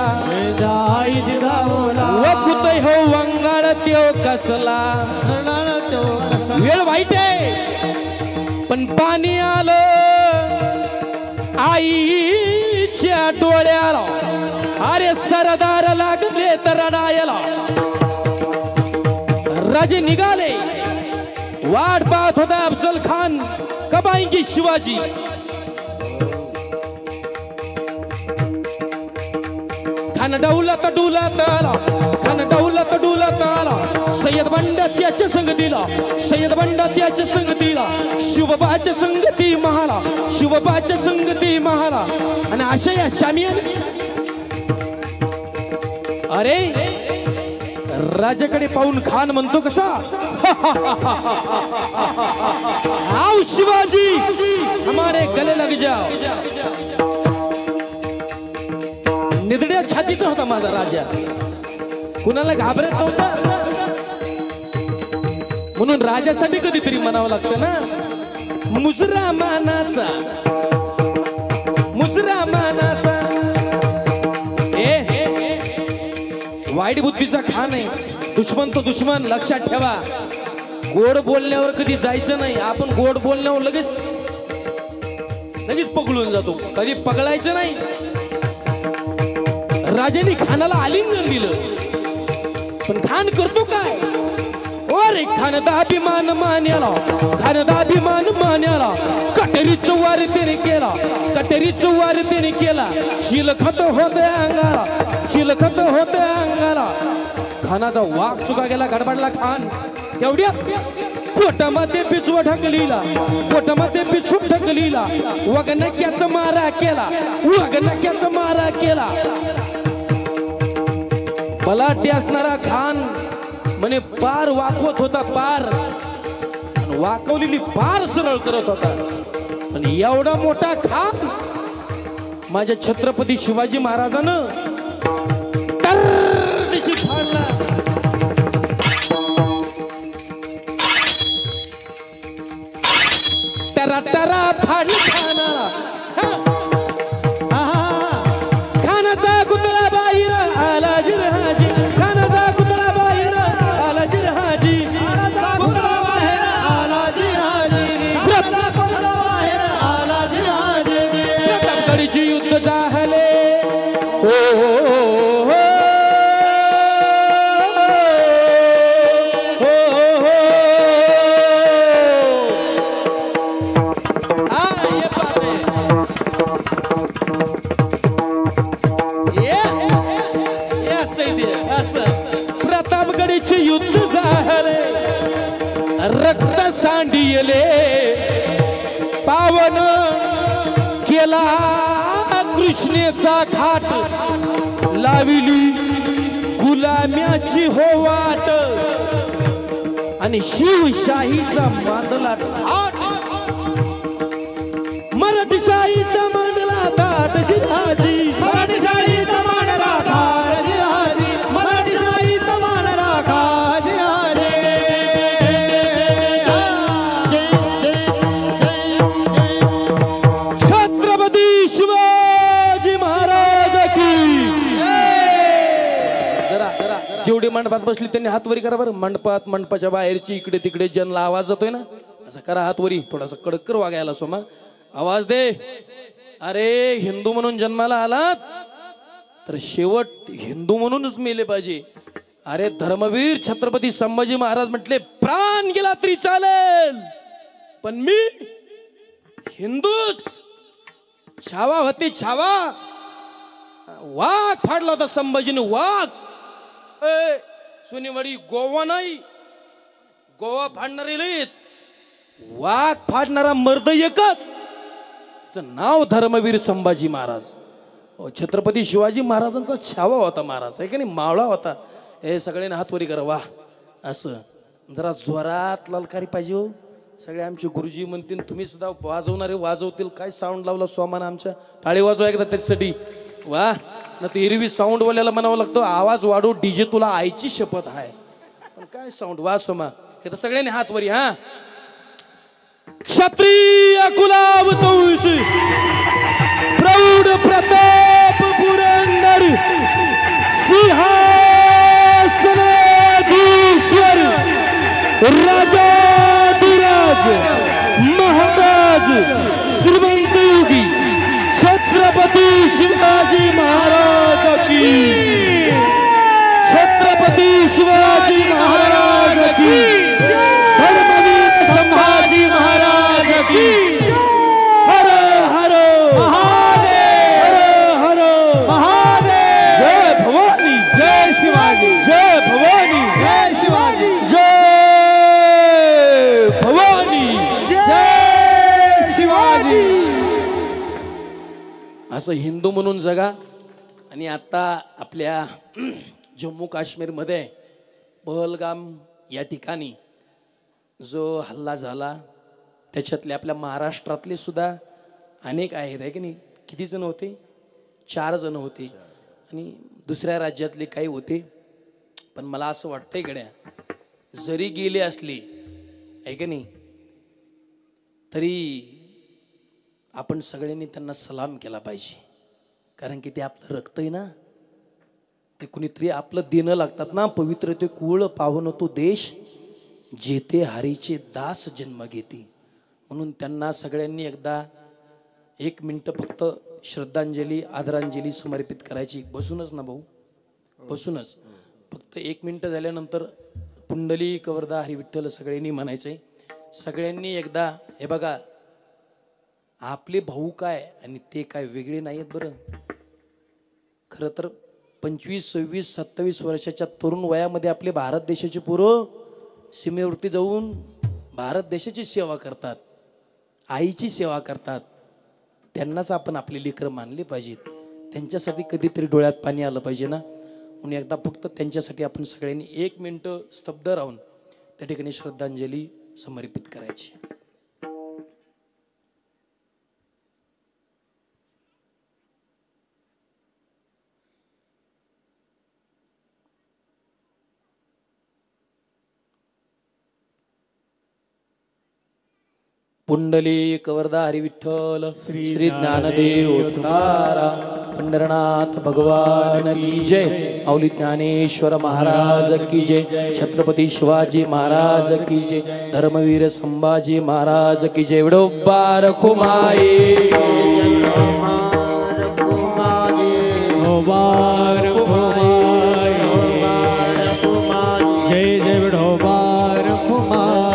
आई जिजाऊला वकुत हो वंगाळ त्यो कसला वेळ वाईट आहे पण पाणी आलं आईच्या डोळ्याला अरे सरदार लागले तर रडायला राजे निघाले वाट पाहत होता अफजल खान कब आएंगे शिवाजी खान डौलत डुलत आला खान डौलत डुलत आला सय्यद बंडा त्याच्या संगतीला सय्यद बंडा त्याच्या संगतीला शिवबाच्या संगती महाला शिवबाच्या संगती महाला आणि अशा या शामियाने अरे राजाकडे पाहून खान म्हणतो कसा आओ शिवाजी हमारे गले लग जाओ निधड्या छातीचा होता माझा राजा कुणाला घाबरत नव्हता म्हणून राजासाठी कधीतरी म्हणावं लागतं ना मुजरा मानाचा वाईट बुद्धीचा खान आहे दुश्मन तो दुश्मन लक्षात ठेवा गोड बोलण्यावर कधी जायचं नाही. आपण गोड बोलण्यावर लगेच पकडून जातो. कधी पकडायचं नाही. राजाने खानाला आलिंगन दिलं, पण खान करतो काय? अरे खानदा अभिमान मान्याला, खानदा अभिमान मान्याला, कटेरीचं वार त्याने केला, कटेरीचं वार त्याने केला. शिलखत होते अंगाला, शिलखत होते अंगाला. खानाचा वाघ चुका गेला, गडबडला खान. तेवढ्या पोटामध्ये पिचू ढकलीला, पोटामध्ये पिचू ढकलीला. वगनक्याचा मारा केला, वगनक्याचा मारा केला. बलाढ्य असणारा खान म्हणे पार वाकवत होता, पार वाकवलेली पार सरळ करत होता. पण एवढा मोठा खान माझ्या छत्रपती शिवाजी महाराजानं दिशी फाडला. टरा टरा फाडली खानाला. खानाचा कुतळा बाहेर आला जिरहाजी, खानाचा कुतळा बाहेर आला जिरहाजी, कुतळा बाहेर आला जिहाजी, कुतळा बाहेर आला जिहाजी. प्रतापगडीचे युद्ध झाले. प्रतापगडीचे युद्ध झाले. रक्त सांडिले, पावन केला कृष्णेचा घाट. लाविली गुलाम्याची हो वाट, आणि शिवशाहीचा मांडला थाट. मराठीशाहीचा मांडला थाट जिहाजी, मराठीशाहीचा मान राखा जिहाजी, मराठीशाहीचा मान राखा जिहाजी. छत्रपती शिवाजी महाराज की. जेवढे मंडपात बसली त्यांनी हात वरी करा बरं. मंडपात, मंडपाच्या बाहेरची इकडे तिकडे ज्यांना आवाज जातोय ना, असं करा हात वरी. थोडासा कडक कर वागायला सोमा, आवाज दे. अरे हिंदू म्हणून जन्माला आलात तर शेवट हिंदू म्हणूनच मेले पाहिजे. अरे धर्मवीर छत्रपती संभाजी महाराज म्हटले प्राण गेला तरी चालेल, पण मी हिंदूच. छावा होते छावा. वाघ फाडला होता संभाजीने, वाघ. सुनीवाडी गोवा नाही, गोवा फाडणारे लईत, वाघ फाडणारा मर्द एकच. नाव धर्मवीर संभाजी महाराज. छत्रपती शिवाजी महाराजांचा छावा होता महाराज, आहे का नाही, मावळा होता. हे सगळ्यांनी हात वरी करा. वा असं जरा जोरात ललकारी पाहिजे हो. सगळे आमचे गुरुजी म्हणतील तुम्ही सुद्धा वाजवणारे वाजवतील. काय साऊंड लावला सोमान आमच्या, टाळी वाजवा एकदा त्याच्यासाठी. वा ना ते एरवी साऊंड वाल्याला म्हणावं लागतं आवाज वाढव डीजे, तुला आईची शपथ आहे. पण काय साऊंड वा सोमा. हे सगळ्यांनी हात वरी. हा क्षत्रिय कुलाव तुळशी, प्रौढ प्रताप पुरंदर, सिंहासनाधीश्वर, राजाधिराज, महाराज, श्रीमंत योगी छत्रपती शिवाजी महाराज की. छत्रपती शिवाजी महाराज की. धर्मवीर संभाजी महाराज की. हर हर महादेव, हर हर महादेव. जय भवानी, जय शिवाजी, जय भवानी, जय शिवाजी, जय भवानी, जय शिवाजी. असं हिंदू म्हणून जगा. आणि आता आपल्या जम्मू काश्मीरमध्ये पहलगाम या ठिकाणी जो हल्ला झाला, त्याच्यातले आपल्या महाराष्ट्रातले सुद्धा अनेक आहेत, आहे की नाही. किती जण होते? 4 जण होते. आणि दुसऱ्या राज्यातले काही होते. पण मला असं वाटतंय गड्या, जरी गेले असले, आहे की नाही, तरी आपण सगळ्यांनी त्यांना सलाम केला पाहिजे. कारण की ते आपलं रक्त आहे ना, ते कुणीतरी आपलं देणं लागतात ना. पवित्र ते कुळ पावन तो देश. जेते हरीचे दास जन्म घेती. म्हणून त्यांना सगळ्यांनी एकदा 1 मिनिट फक्त श्रद्धांजली आदरांजली समर्पित करायची. बसूनच ना भाऊ, बसूनच फक्त 1 मिनिट झाल्यानंतर पुंडलिक वरदा हरी विठ्ठल सगळ्यांनी म्हणायचंय. सगळ्यांनी एकदा हे बघा, आपले भाऊ काय आणि ते काय वेगळे नाहीत बरं. खरं तर 25, 26, 27 वर्षाच्या तरुण वयामध्ये आपले भारत देशाचे पोरं सीमेवरती जाऊन भारत देशाची सेवा करतात, आईची सेवा करतात. त्यांनाच आपण आपले लेकरं मानले पाहिजेत. त्यांच्यासाठी कधीतरी डोळ्यात पाणी आलं पाहिजे ना. म्हणून एकदा फक्त त्यांच्यासाठी आपण सगळ्यांनी 1 मिनिट स्तब्ध राहून त्या ठिकाणी श्रद्धांजली समर्पित करायची. पुंडलिक वरदा हरी विठ्ठल श्री ज्ञानदेव तुकाराम पंढरनाथ भगवान की जय. माऊली ज्ञानेश्वर महाराज की जय. छत्रपती शिवाजी महाराज की जय. धर्मवीर संभाजी महाराज की जय. विडोबार कुमाई जय जय विठोबार कुमाई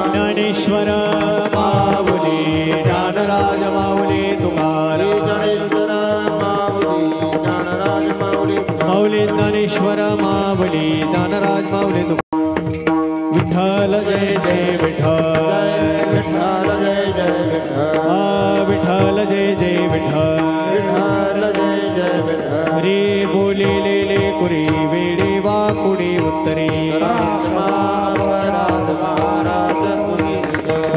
ज्ञानेश्वर माऊली ज्ञानराज माऊली तुकाराम माऊली ज्ञानेश्वर माऊली ज्ञानराज माऊली विठ्ठल जय जय विठ्ठल विठ्ठल जय जय विठ्ठल विठ्ठल जय जय विठ्ठल जय जय विठ्ठल. रे बोले ले कुरी वेडे वा कुडी उत्तरे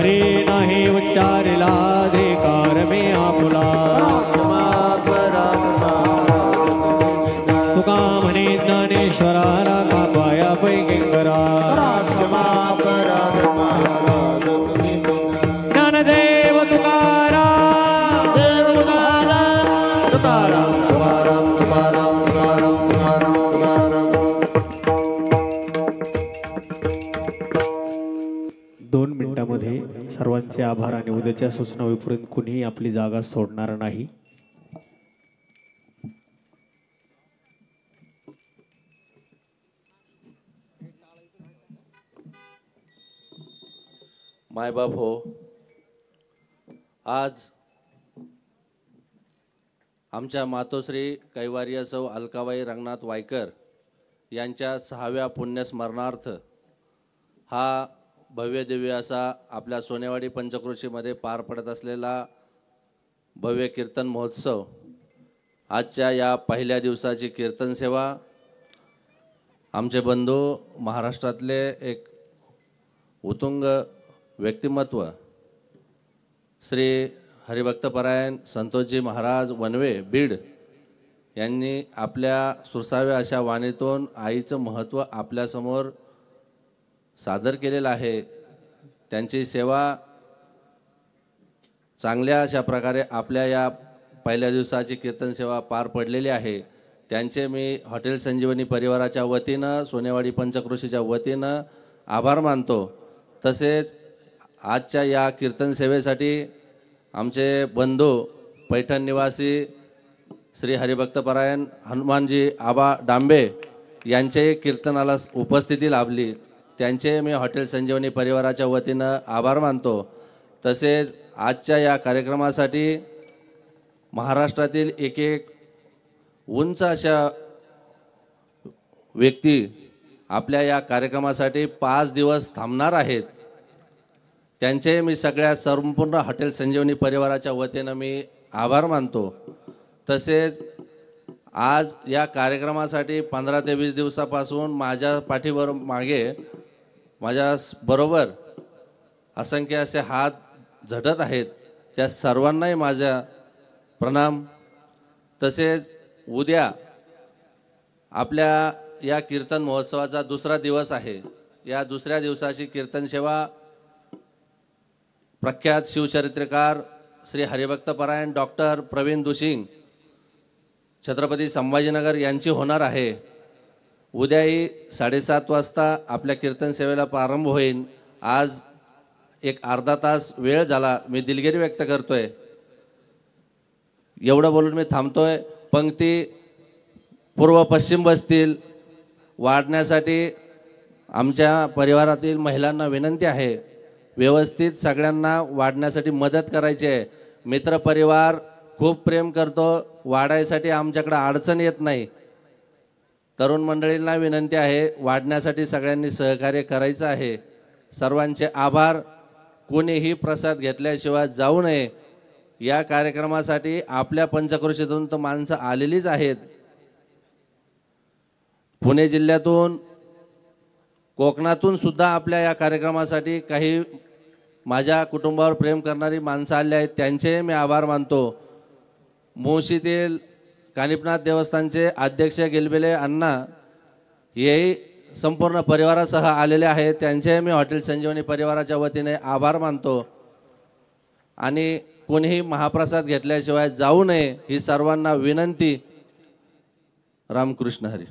रे नाही उच्चारला अधिकार मे आपुला. तुका म्हणे ज्ञानेश्वरा राखा पाया पैकिंकरा. ज्ञानदेव तुकाराम देव तुकाराम तुकाराम तुकाराम तुकाराम तुकाराम तुकाराम. 2 मिनिटांमध्ये सर्वांचे आभार आणि उद्याच्या सूचना होईपर्यंत कुणीही आपली जागा सोडणार नाही. मायबाप हो, आज आमच्या मातोश्री कैवारी सौ अलकाबाई रंगनाथ वायकर यांच्या 6व्या पुण्यस्मरणार्थ हा भव्य दिव्य असा आपल्या सोनेवाडी पंचक्रोशीमध्ये पार पडत असलेला भव्य कीर्तन महोत्सव. आजच्या या पहिल्या दिवसाची कीर्तन सेवा आमचे बंधू महाराष्ट्रातले एक उत्तुंग व्यक्तिमत्व श्री हरिभक्तपरायण संतोषजी महाराज वनवे बीड यांनी आपल्या सुरसाव्या अशा वाणीतून आईचं महत्त्व आपल्यासमोर सादर केलेलं आहे. त्यांची सेवा चांगल्या अशा प्रकारे आपल्या या पहिल्या दिवसाची कीर्तन सेवा पार पडलेली आहे. त्यांचे मी हॉटेल संजीवनी परिवाराच्या वतीनं सोनेवाडी पंचक्रोशीच्या वतीनं आभार मानतो. तसेच आजच्या या कीर्तन सेवेसाठी आमचे बंधू पैठण निवासी श्री हरिभक्तपरायण हनुमानजी आबा डांबे यांचे कीर्तनाला उपस्थिती लाभली. त्यांचे मी हॉटेल संजीवनी परिवाराच्या वतीनं आभार मानतो। तसेच आजच्या या कार्यक्रमासाठी महाराष्ट्रातील एक उंच अशा व्यक्ती आपल्या या कार्यक्रमासाठी 5 दिवस थांबणार आहेत, त्यांचे मी सगळ्या संपूर्ण हॉटेल संजीवनी परिवाराच्या वतीनं मी आभार मानतो। तसेच आज या कार्यक्रमासाठी 15 ते 20 दिवसापासून माझ्या पाठीवर मागे माझ्या बरोबर असंख्य असे हात झटत आहेत, त्या सर्वांनाही माझा प्रणाम। तसेच उद्या आपल्या या कीर्तन महोत्सवाचा दुसरा दिवस आहे। या दुसऱ्या दिवसाची कीर्तन सेवा प्रख्यात शिवचरित्रकार श्री हरिभक्तपरायण डॉक्टर प्रवीण दुशिंग छत्रपती संभाजीनगर यांची होणार आहे। उद्याही 7:30 वाजता आपल्या कीर्तन सेवेला प्रारंभ होईल। आज एक अर्धा तास वेळ झाला, मी दिलगिरी व्यक्त करतोय। एवढं बोलून मी थांबतोय। पंक्ती पूर्व पश्चिम बसतील वाढण्यासाठी आमच्या परिवारातील महिलांना विनंती आहे, व्यवस्थित सगळ्यांना वाढण्यासाठी मदत करायची आहे। मित्रपरिवार खूप प्रेम करतो, वाढायसाठी आमच्याकडे अडचण येत नाही। तरुण मंडळींना विनंती आहे, वाढण्यासाठी सगळ्यांनी सहकार्य करायचं आहे। सर्वांचे आभार। कोणीही प्रसाद घेतल्याशिवाय जाऊ नये। या कार्यक्रमासाठी आपल्या पंचक्रोशीतून तर माणसं आलेलीच आहेत, पुणे जिल्ह्यातून कोकणातून सुद्धा आपल्या या कार्यक्रमासाठी काही माझ्या कुटुंबावर प्रेम करणारी माणसं आली आहेत, त्यांचे मी आभार मानतो। मुळशीतील कानिपनाथ देवस्थानचे अध्यक्ष गिलबिले अण्णा हेही संपूर्ण परिवारासह आलेले आहेत, त्यांचे मी हॉटेल संजीवनी परिवाराच्या वतीने आभार मानतो। आणि कोणीही महाप्रसाद घेतल्याशिवाय जाऊ नये ही सर्वांना विनंती। रामकृष्ण हरी।